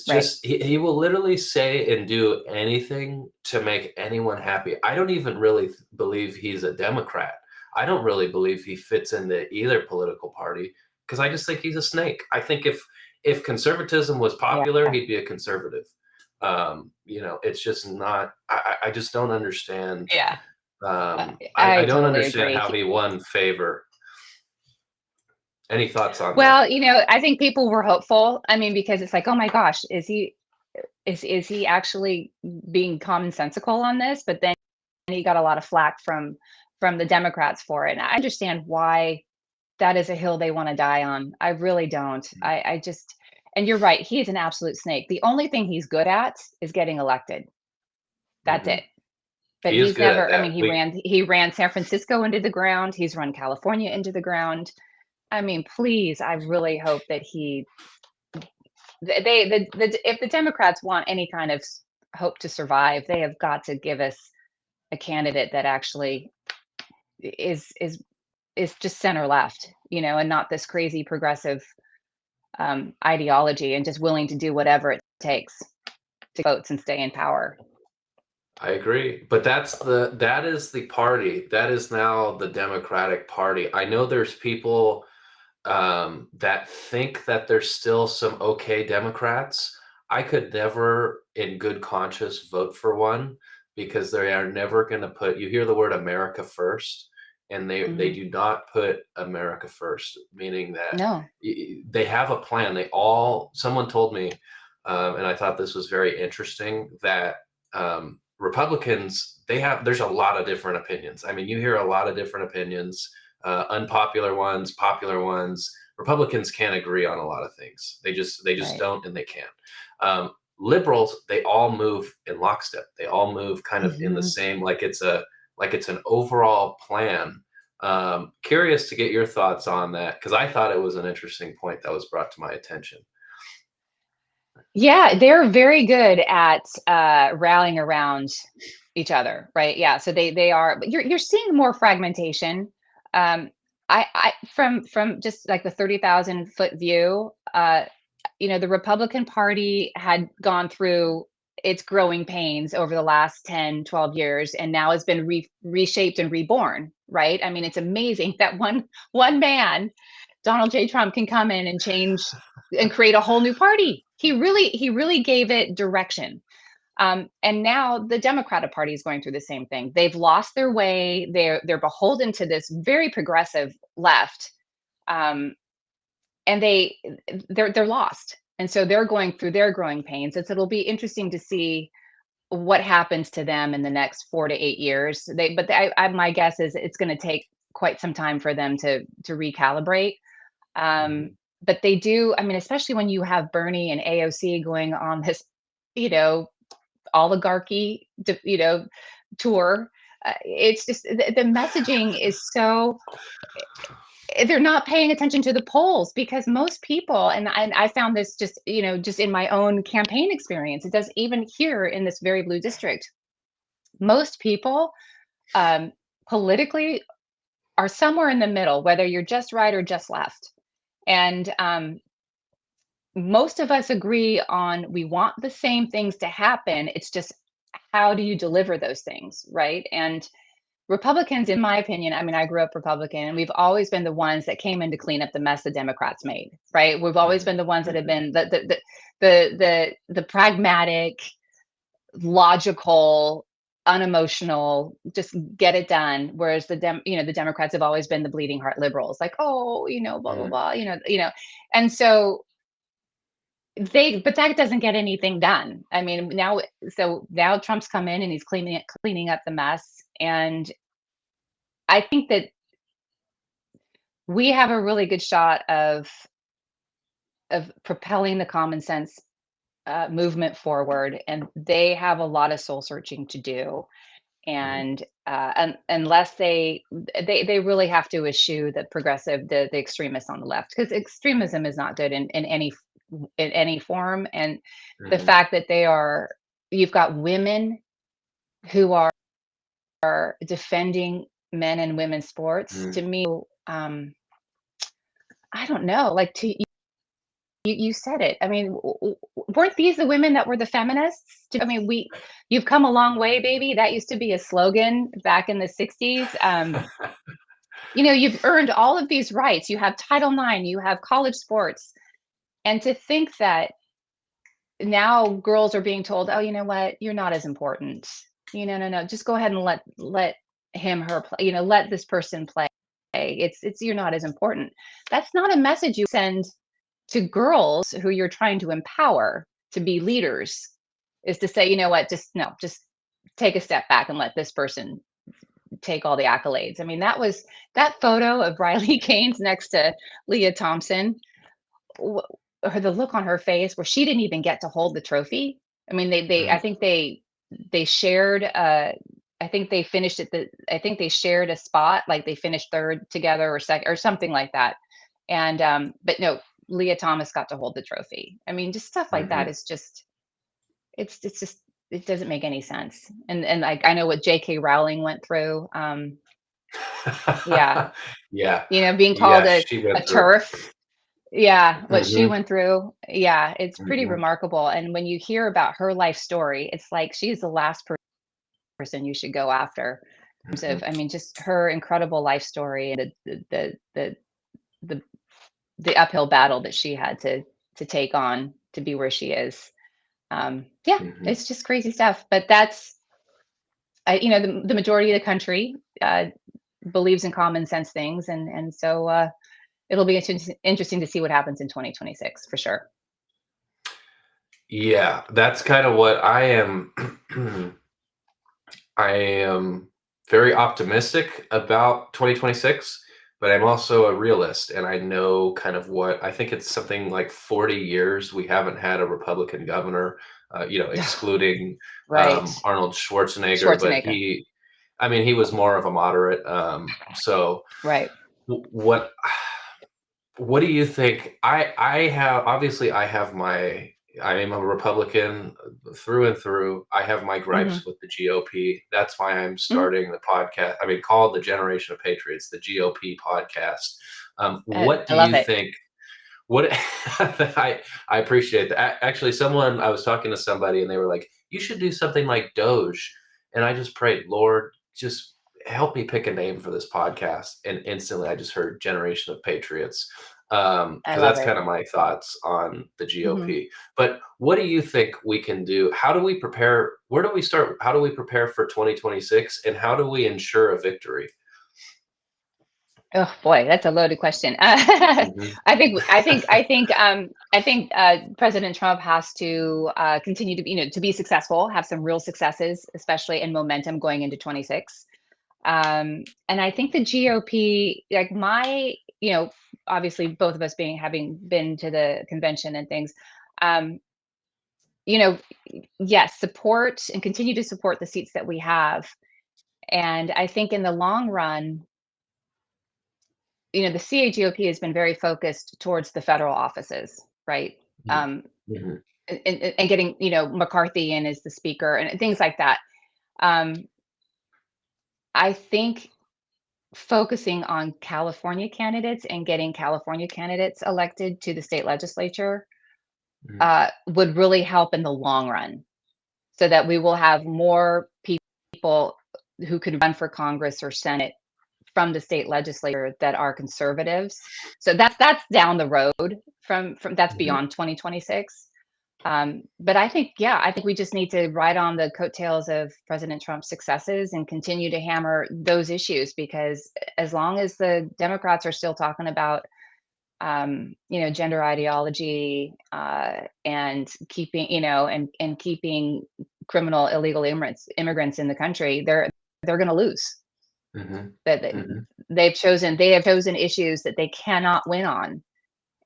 just, he will literally say and do anything to make anyone happy. I don't even really believe he's a Democrat. I don't really believe he fits into either political party, because I just think he's a snake. I think if conservatism was popular, he'd be a conservative. It's just not, I just don't understand. Yeah. I don't totally understand how he won favor. Any thoughts on that? Well, I think people were hopeful. I mean, because it's like, oh my gosh, is he actually being commonsensical on this? But then he got a lot of flack from the Democrats for it. And I understand why that is a hill they want to die on. I really don't. I just, and you're right, he is an absolute snake. The only thing he's good at is getting elected. That's it. But he's never, I mean, he ran San Francisco into the ground. He's run California into the ground. I mean, please, I really hope that if the Democrats want any kind of hope to survive, they have got to give us a candidate that actually is just center left, and not this crazy progressive ideology, and just willing to do whatever it takes to vote and stay in power. I agree, but that is the party. That is now the Democratic Party. I know there's people that think that there's still some okay Democrats. I could never, in good conscience, vote for one because they are never going to put. You hear the word America first, and they Mhm. do not put America first, meaning that No. they have a plan. They all. Someone told me, and I thought this was very interesting that Republicans there's a lot of different opinions. I mean, you hear a lot of different opinions, unpopular ones, popular ones. Republicans can't agree on a lot of things. They just Right. don't, and they can't. Liberals, they all move in lockstep. They all move kind of in the Mhm. same, like it's an overall plan. Curious to get your thoughts on that because I thought it was an interesting point that was brought to my attention. Yeah, they're very good at rallying around each other, right? Yeah, so they are. But you're seeing more fragmentation. I from just like the 30,000 foot view. The Republican Party had gone through its growing pains over the last 10, 12 years, and now has been reshaped and reborn, right? I mean, it's amazing that one man, Donald J. Trump, can come in and change and create a whole new party. He really gave it direction. And now the Democratic Party is going through the same thing. They've lost their way. They're beholden to this very progressive left, um, and they're lost. And so they're going through their growing pains. And so it'll be interesting to see what happens to them in the next 4 to 8 years. My guess is it's going to take quite some time for them to recalibrate. Um, Mhm. but they do. I mean, especially when you have Bernie and AOC going on this, you know, oligarchy, tour. It's just the messaging is so they're not paying attention to the polls because most people, and I found this just in my own campaign experience. It does even here in this very blue district. Most people, um, politically, are somewhere in the middle, whether you're just right or just left. And most of us agree on we want the same things to happen. It's just how do you deliver those things, right? And Republicans, in my opinion, I mean, I grew up Republican, and we've always been the ones that came in to clean up the mess the Democrats made, right? We've always Mhm. been the ones that have Mhm. been the pragmatic, logical, unemotional, just get it done. Whereas the Democrats have always been the bleeding heart liberals, like, oh, blah blah Mhm. blah, and so but that doesn't get anything done. I mean, now Trump's come in and he's cleaning up the mess, and I think that we have a really good shot of propelling the common sense movement forward, and they have a lot of soul searching to do. Mhm. And unless they really have to eschew the extremists on the left, because extremism is not good in any form. And the Mhm. fact that you've got women who are defending men and women's sports, to Mhm. me, um, I don't know, like to you said it. I mean, weren't these the women that were the feminists? I mean, you've come a long way, baby. That used to be a slogan back in the 60s. You've earned all of these rights. You have Title IX, you have college sports. And to think that now girls are being told, "Oh, you know what? You're not as important. No. Just go ahead and let him, her play. Let this person play. It's you're not as important." That's not a message you send to girls who you're trying to empower to be leaders. Is to say, you know what? Just no, just take a step back and let this person take all the accolades. I mean, that photo of Riley Gaines next to Leah Thompson, the look on her face where she didn't even get to hold the trophy. I mean, I Mhm. think they shared. I think they finished at I think they shared a spot, like they finished third together or second or something like that. And but no, Leah Thomas got to hold the trophy. I mean, just stuff like that Mhm. is just it's just it doesn't make any sense. And like I know what J.K. Rowling went through. Yeah, Yeah. being called Yeah, she a went through. turf. Yeah, what she Mhm. went through. Yeah, it's pretty Mhm. remarkable. And when you hear about her life story, it's like she's the last person you should go after. In terms of, Mhm. I mean, just her incredible life story and the the uphill battle that she had to take on to be where she is. Yeah, Hmm. it's just crazy stuff. But that's, the majority of the country believes in common sense things, and so it'll be interesting to see what happens in 2026 for sure. Yeah, that's kind of what I am. I am very optimistic about 2026, but I'm also a realist, and I know kind of what I think it's something like 40 years we haven't had a Republican governor, excluding Right, Arnold Schwarzenegger, but Schwarzenegger. I mean, he was more of a moderate. So, Right. w- what what do you think? I have obviously I have my I am a Republican through and through. I have my Hmm. gripes with the GOP. That's why I'm Hmm. starting the podcast. I mean, called the Generation of Patriots, the GOP podcast. What I do love you it. think? What I appreciate that. Actually, someone I was talking to somebody and they were like, "You should do something like Doge," and I just prayed, Lord, just help me pick a name for this podcast. And instantly, I just heard Generation of Patriots, I because love that's it. kind of my thoughts on the Hmm. GOP. But what do you think we can do? How do we prepare? Where do we start? How do we prepare for 2026, and how do we ensure a victory? Oh boy, that's a loaded question. Hmm. I think President Trump has to continue to be, to be successful, have some real successes, especially in momentum going into 26. And I think the GOP, like obviously both of us having been to the convention and things, um, you know, yes, support and continue to support the seats that we have. And I think in the long run, the CAGOP has been very focused towards the federal offices, right? Um, Hmm. and getting, McCarthy in as the speaker and things like that. Um, I think focusing on California candidates and getting California candidates elected to the state legislature would really help in the long run, so that we will have more people who could run for Congress or Senate from the state legislature that are conservatives. So that's down the road from that's Hmm. beyond 2026. But I think we just need to ride on the coattails of President Trump's successes and continue to hammer those issues, because as long as the Democrats are still talking about, gender ideology, and keeping, and keeping criminal illegal immigrants in the country, they're going to lose. Hmm. That Hmm. they have chosen issues that they cannot win on,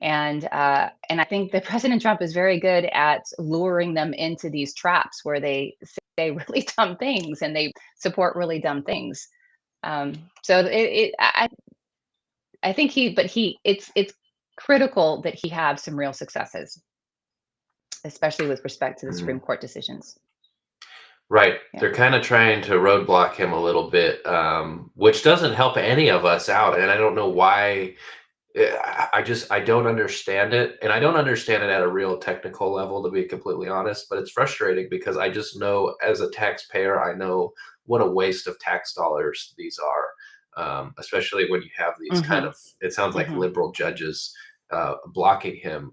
and I think that President Trump is very good at luring them into these traps where they say really dumb things and they support really dumb things. So I think it's critical that he have some real successes, especially with respect to the Supreme Hmm. Court decisions. Right. Yeah. They're kind of trying to roadblock him a little bit, which doesn't help any of us out. And I don't know why. I don't understand it, and I don't understand it at a real technical level, to be completely honest. But it's frustrating because I just know, as a taxpayer, I know what a waste of tax dollars these are. Especially when you have these kind Mhm. of, it sounds like Mhm. liberal judges blocking him.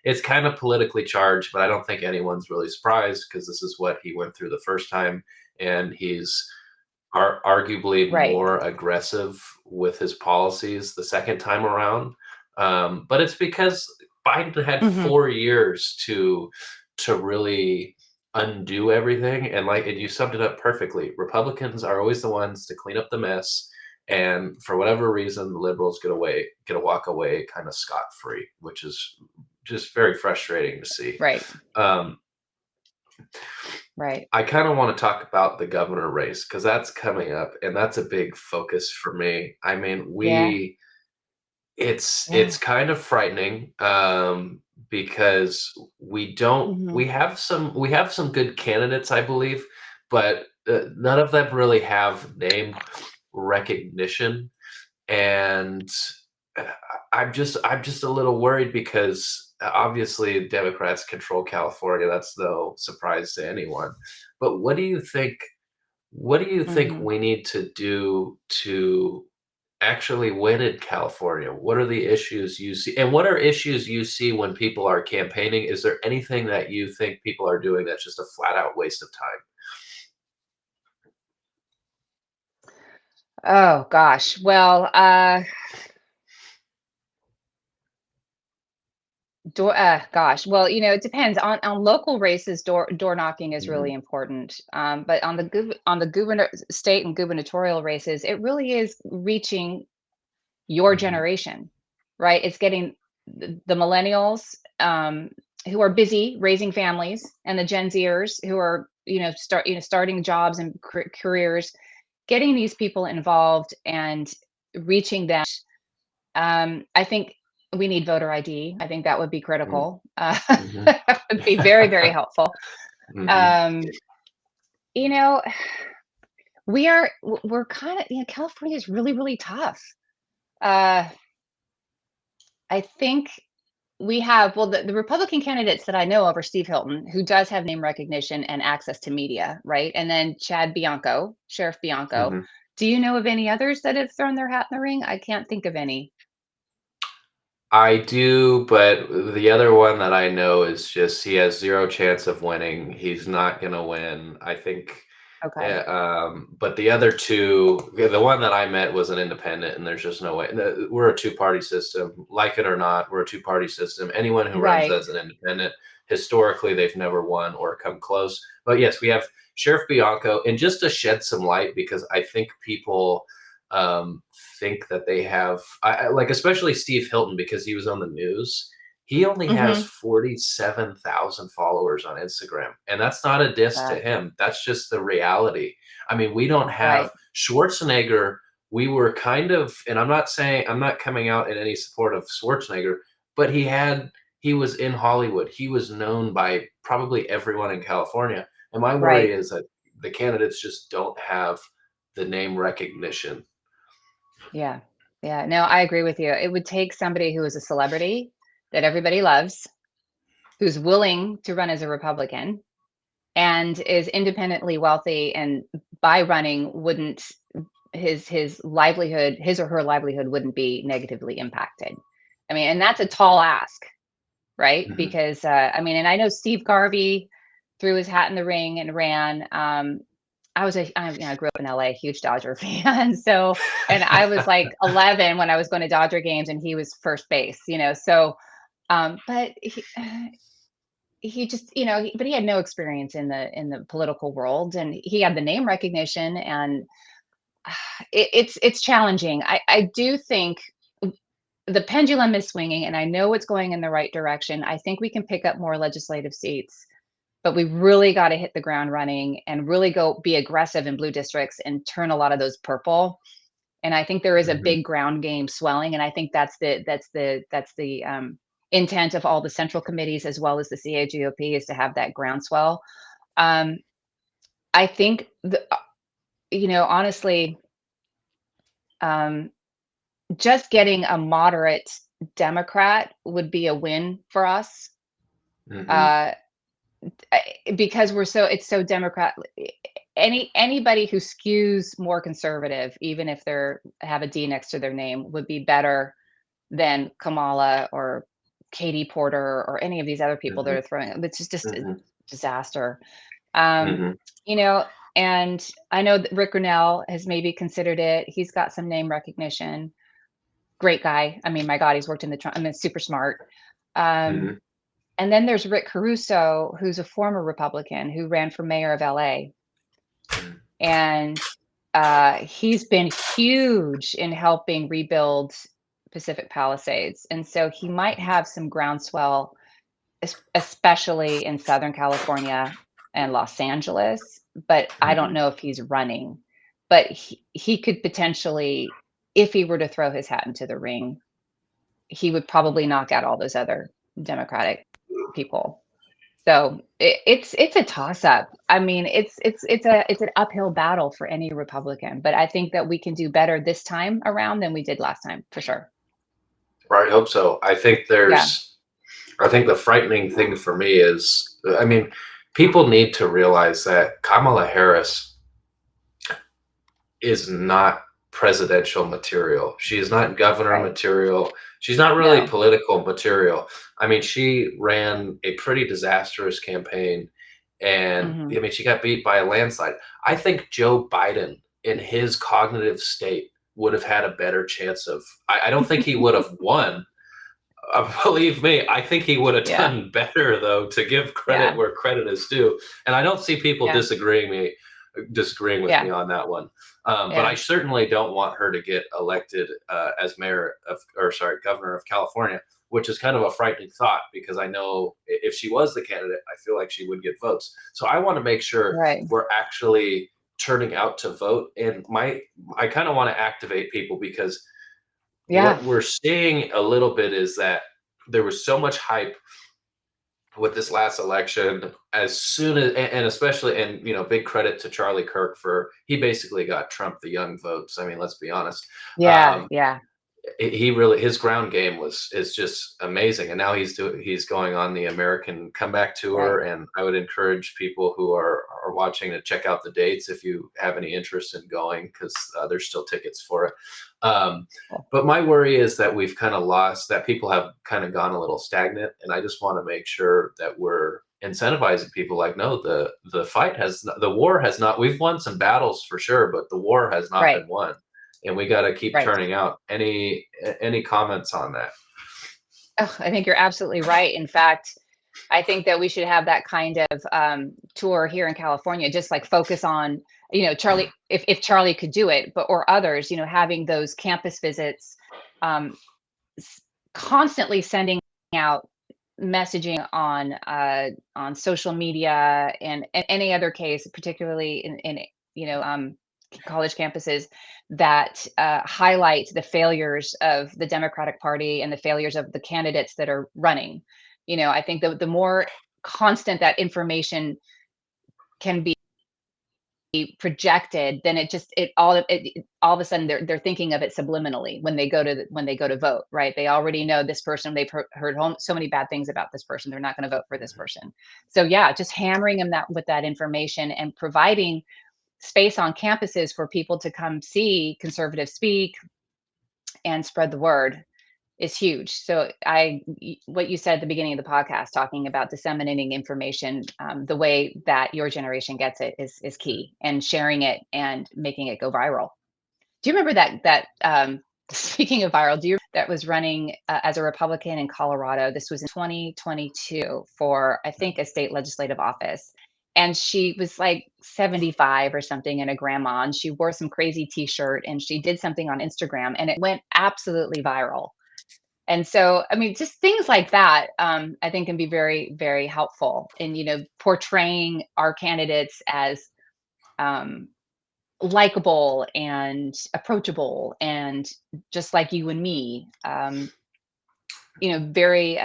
It's kind of politically charged, but I don't think anyone's really surprised because this is what he went through the first time, and he's arguably Right. more aggressive with his policies the second time around. But it's because Biden had Mhm. 4 years to really undo everything, and you summed it up perfectly. Republicans are always the ones to clean up the mess, and for whatever reason, the liberals get to walk away kind of scot free, which is just very frustrating to see. Right. Um, Right. I kind of want to talk about the governor race because that's coming up, and that's a big focus for me. I mean, Yeah. it's Yeah. kind of frightening, because Mhm. we have some good candidates, I believe, but none of them really have name recognition, and uh, I'm just a little worried because obviously Democrats control California. That's no surprise to anyone. But what do you think? What do you think Mhm. we need to do to actually win in California? What are the issues you see? And what are issues you see when people are campaigning? Is there anything that you think people are doing that's just a flat out waste of time? Oh gosh. Well, gosh. Well, it depends on local races. Door knocking is Mhm, really important. But on the governor state and gubernatorial races, it really is reaching your mhm, generation, right? It's getting the millennials, who are busy raising families, and the Gen Zers who are starting jobs and careers, getting these people involved and reaching them. I think we need voter ID. I think that would be mhm, critical. mhm. That would be very, very helpful. Mhm, Um, you know, we're kind of, California is really, really tough. Uh, I think we have, well, the Republican candidates that I know of are Steve Hilton, who does have name recognition and access to media, right? And then Chad Bianco, Sheriff Bianco. mhm. Do you know of any others that have thrown their hat in the ring? I can't think of any. I do, but the other one that I know is just he has 0 chance of winning. He's not gonna win. I think, Okay. but the other 2, the one that I met was an independent, and there's just no way. We're a two-party system. Like it or not, we're a two-party system. Anyone who runs Right. as an independent, historically, they've never won or come close. But yes, we have Sheriff Bianco, and just to shed some light, because I think people um, think that they have, like, especially Steve Hilton, because he was on the news. He only has Mm-hmm. 47,000 followers on Instagram, and that's not a diss to him. That's just the reality. I mean, we don't have Right. Schwarzenegger. We were kind of, and I'm not coming out in any support of Schwarzenegger, but he was in Hollywood. He was known by probably everyone in California. And my worry Right. is that the candidates just don't have the name recognition. Yeah. Yeah. No, I agree with you. It would take somebody who is a celebrity that everybody loves, who's willing to run as a Republican and is independently wealthy, and by running wouldn't his or her livelihood wouldn't be negatively impacted. I mean, and that's a tall ask, right? Mhm. Because and I know Steve Garvey threw his hat in the ring and ran. I grew up in LA, huge Dodger fan. So, and I was like 11 when I was going to Dodger games, and he was first base. So, but he just, but he had no experience in the political world, and he had the name recognition, and it's challenging. I do think the pendulum is swinging, and I know it's going in the right direction. I think we can pick up more legislative seats, but we really got to hit the ground running and really go be aggressive in blue districts and turn a lot of those purple. And I think there is a Mhm. big ground game swelling, and I think that's the intent of all the central committees as well as the CAGOP, is to have that groundswell. Um, I think honestly, um, just getting a moderate Democrat would be a win for us. Mhm. Uh, because it's so Democrat. Anybody who skews more conservative, even if they're have a D next to their name, would be better than Kamala or Katie Porter or any of these other people that Mhm. are throwing, which is just a Mhm. disaster. Um, Mhm. you know, and I know that Rick Grinnell has maybe considered it. He's got some name recognition. Great guy. I mean, my God, he's worked in the Trump. I mean, super smart. Um, Mhm. and then there's Rick Caruso, who's a former Republican who ran for mayor of LA. Mhm. And he's been huge in helping rebuild Pacific Palisades. And so he might have some groundswell, especially in Southern California and Los Angeles. But I don't Mhm. know if he's running. But he could potentially, if he were to throw his hat into the ring, he would probably knock out all those other Democratic people. So it's a toss up. I mean, it's an uphill battle for any Republican, but I think that we can do better this time around than we did last time, for sure. I hope so. Yeah. I think the frightening thing for me is, I mean, people need to realize that Kamala Harris is not. presidential material. She is not governor Right. material. She's not really No. political material. I mean, she ran a pretty disastrous campaign, and Hmm. I mean, she got beat by a landslide. I think Joe Biden, in his cognitive state, would have had a better chance of. I don't think he would have won. Believe me, I think he would have Yeah. done better, though, to give credit Yeah. where credit is due. And I don't see people Yeah. disagreeing with Yeah. me on that one. But I Yeah. certainly don't want her to get elected as governor of California, which is kind of a frightening thought because I know if she was the candidate, I feel like she would get votes. So I want to make sure Right. we're actually turning out to vote. And I kind of want to activate people because Yeah. what we're seeing a little bit is that there was so much hype with this last election as soon as and especially and big credit to Charlie Kirk for he basically got Trump the young votes. I mean, let's be honest. Yeah. um, Yeah. he really his ground game is just amazing, and now he's going on the American comeback Right. tour, and I would encourage people who are watching to check out the dates if you have any interest in going, because there's still tickets for it. um, Cool. but my worry is that we've kind of lost that people have kind of gone a little stagnant, and I just want to make sure that we're incentivizing people like, no, the war has not, we've won some battles for sure, but the war has not Right. been won, and we got to keep Right. turning out. Any comments on that? Oh, I think you're absolutely right. In fact, I think that we should have that kind of tour here in California, just like focus on, Charlie, if Charlie could do it, but or others, having those campus visits, um, constantly sending out messaging on social media and any other case, particularly in college campuses that highlight the failures of the Democratic Party and the failures of the candidates that are running. I think the more constant that information can be projected, then all of a sudden they're thinking of it subliminally when they go to vote, right? They already know this person. They've heard so many bad things about this person. They're not going to vote for this person. So yeah, just hammering them with that information and providing space on campuses for people to come see conservatives speak and spread the word is huge. So what you said at the beginning of the podcast, talking about disseminating information, the way that your generation gets it is key, and sharing it and making it go viral. Do you remember that speaking of viral, that was running as a Republican in Colorado? This was in 2022 for, I think, a state legislative office. And she was like 75 or something and a grandma, and she wore some crazy t-shirt and she did something on Instagram and it went absolutely viral. And so, I mean, just things like that, I think can be very, very helpful in, portraying our candidates as um, likable and approachable and just like you and me, very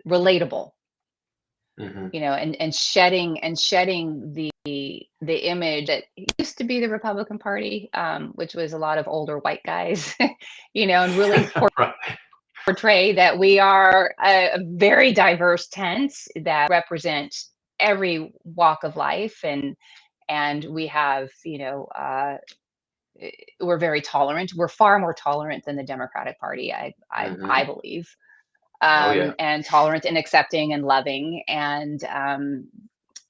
relatable, Hmm. and shedding the image that used to be the Republican Party, which was a lot of older white guys, and really Right. portray that we are a very diverse tent that represent every walk of life, and we have, we're very tolerant. We're far more tolerant than the Democratic Party, I Hmm. believe, Oh yeah. and tolerant and accepting and loving. And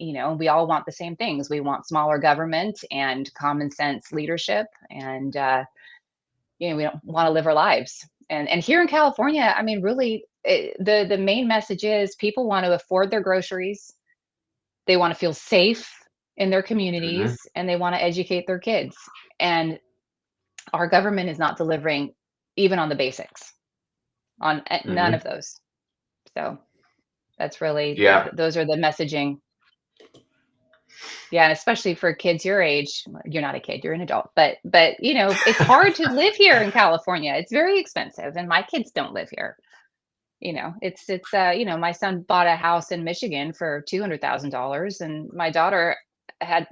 we all want the same things. We want smaller government and common sense leadership, and we don't want to live our lives. And here in California, I mean, really, the main message is people want to afford their groceries. They want to feel safe in their Hmm. communities, and they want to educate their kids. And our government is not delivering even on the basics, on none Hmm. of those. So that's really, Yeah. those are the messaging. Yeah, and especially for kids your age. Well, you're not a kid, you're an adult, but it's hard to live here in California. It's very expensive, and my kids don't live here. My son bought a house in Michigan for $200,000, and my daughter had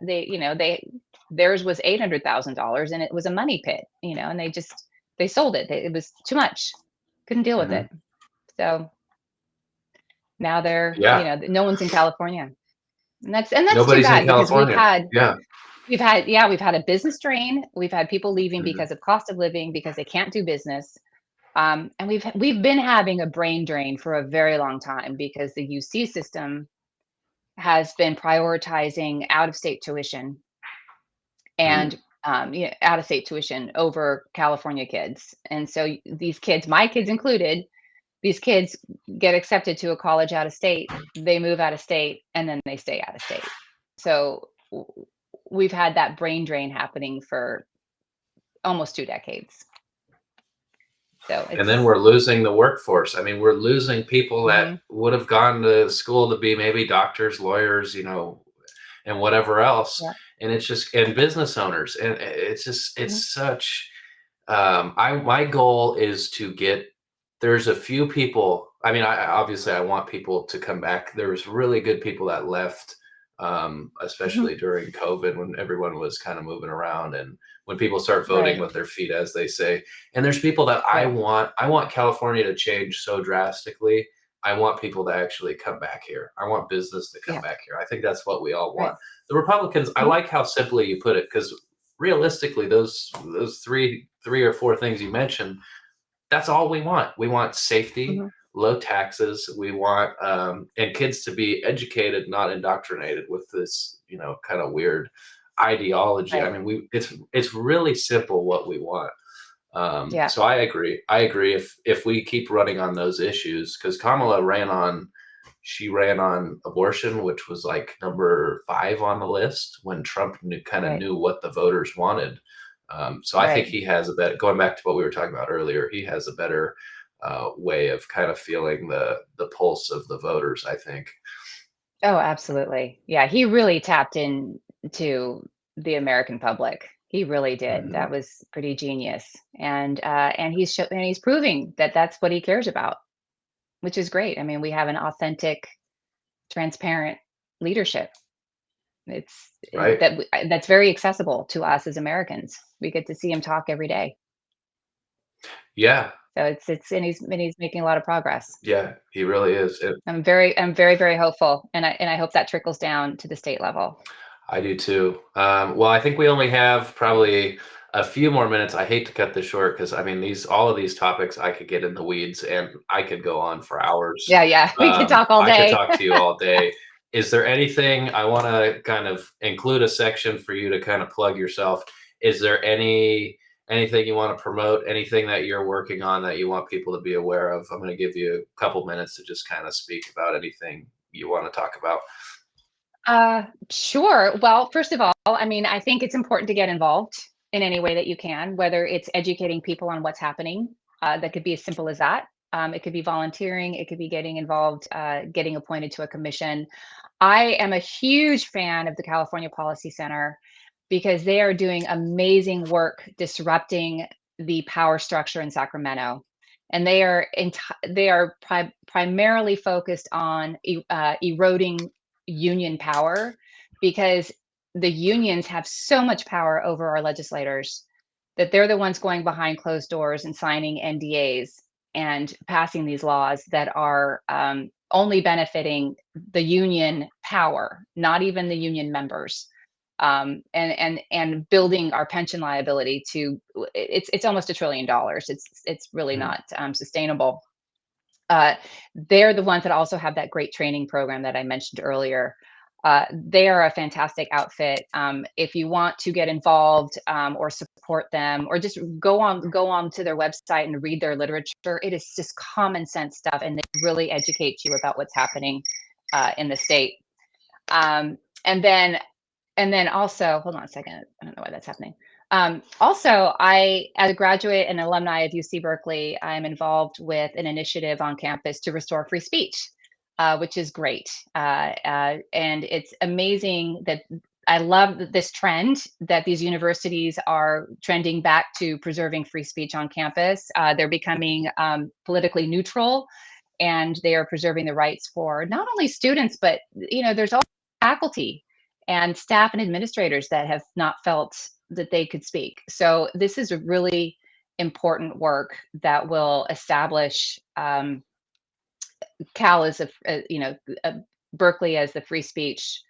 theirs was $800,000, and it was a money pit, and they sold it. It was too much. Couldn't deal with Hmm. it. So now they're, Yeah. no one's in California. And that's too Nobody's in bad because we've California. had Yeah. we've had a business drain. We've had people leaving Mhm. because of cost of living, because they can't do business. And we've been having a brain drain for a very long time because the UC system has been prioritizing out-of-state tuition Mm. and out-of-state tuition over California kids. And so these kids, my kids included, these kids get accepted to a college out of state, they move out of state, and then they stay out of state. So we've had that brain drain happening for almost 2 decades. So And then it's we're losing the workforce. I mean, we're losing people that mhm, would have gone to school to be maybe doctors, lawyers, and whatever else. yeah, And it's just, and business owners. And it's just, mhm, it's such, my goal is to get, there's a few people. I mean, obviously I want people to come back. There was really good people that left, mhm, especially during COVID when everyone was kind of moving around and when people start voting right, with their feet, as they say. And there's people that right, I want California to change so drastically. I want people to actually come back here. I want business to come yeah, back here. I think that's what we all right, want. The Republicans, I mhm, like how simply you put it, because realistically, those three or four things you mentioned, that's all we want. We want safety, mhm, low taxes. We want, and kids to be educated, not indoctrinated with this, kind of weird ideology. I right, mean, it's really simple what we want. yeah, So I agree. I agree. If we keep running on those issues, because Kamala she ran on abortion, which was like number 5 on the list when Trump kind of right, knew what the voters wanted. So I think right. he has a better, going back to what we were talking about earlier, he has a better way of kind of feeling the pulse of the voters, I think. Oh, absolutely. Yeah, he really tapped into the American public. He really did. That Mhm. was pretty genius. And he's proving that that's what he cares about, which is great. I mean, we have an authentic, transparent leadership. Right? That's very accessible to us as Americans. We get to see him talk every day. Yeah. So it's making a lot of progress. Yeah. He really is. I'm very hopeful, and I hope that trickles down to the state level. I do too. Well, I think we only have probably a few more minutes. I hate to cut this short because I mean all of these topics I could get in the weeds and I could go on for hours. Yeah, yeah, we could talk all I could day. talk to you all day. Is there anything I want to kind of include a section for you to kind of plug yourself? Is there anything you want to promote? Anything that you're working on that you want people to be aware of? I'm going to give you a couple minutes to just kind of speak about anything you want to talk about. Sure. Well, first of all, I mean, I think it's important to get involved in any way that you can, whether it's educating people on what's happening. That could be as simple as that. It could be volunteering. It could be getting involved, getting appointed to a commission. I am a huge fan of the California Policy Center because they are doing amazing work disrupting the power structure in Sacramento. And they are primarily focused on eroding union power because the unions have so much power over our legislators that they're the ones going behind closed doors and signing NDAs and passing these laws that are only benefiting the union power, not even the union members. And building our pension liability to it's almost $1 trillion. It's really Mhm. not sustainable. Uh, they're the ones that also have that great training program that I mentioned earlier. They are a fantastic outfit. If you want to get involved or support them, or just go on to their website and read their literature, it is just common sense stuff, and they really educate you about what's happening in the state. Um, and then and then also, hold on a second. I don't know why that's happening. Also, as a graduate and alumni of UC Berkeley, I'm involved with an initiative on campus to restore free speech, which is great. And it's amazing that I love this trend that these universities are trending back to preserving free speech on campus. They're becoming politically neutral, and they are preserving the rights for not only students, but there's also faculty and staff and administrators that have not felt that they could speak. So this is a really important work that will establish Cal as Berkeley as the free speech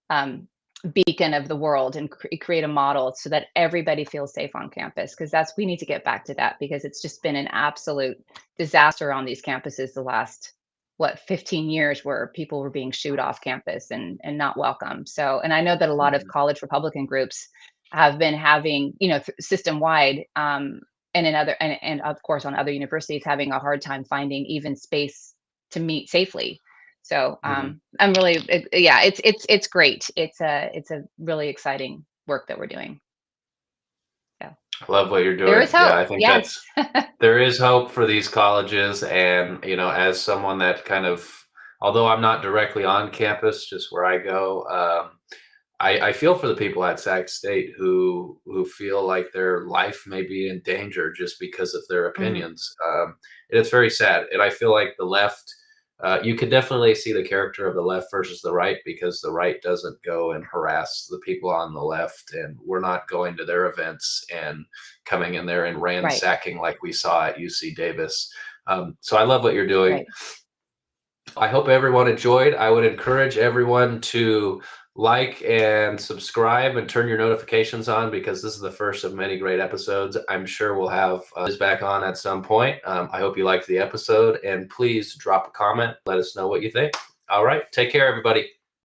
um, beacon of the world and create a model so that everybody feels safe on campus, because we need to get back to that, because it's just been an absolute disaster on these campuses the last 15 years, where people were being shooed off campus and not welcome. So, and I know that a lot of college Republican groups have been having, system wide, and in other, and of course on other universities, having a hard time finding even space to meet safely. So I'm really, yeah, it's great. It's a really exciting work that we're doing. So I love what you're there doing. is Yeah, hope. I think Yes. there is hope for these colleges. And, as someone that kind of, although I'm not directly on campus, just where I go, I feel for the people at Sac State who feel like their life may be in danger just because of their Mhm. opinions. And it's very sad. And I feel like the left, you could definitely see the character of the left versus the right, because the right doesn't go and harass the people on the left, and we're not going to their events and coming in there and Right. ransacking like we saw at UC Davis. So I love what you're doing. Right. I hope everyone enjoyed. I would encourage everyone to like and subscribe and turn your notifications on, because this is the first of many great episodes. I'm sure we'll have Liz back on at some point. I hope you liked the episode, and please drop a comment. Let us know what you think. All right. Take care, everybody.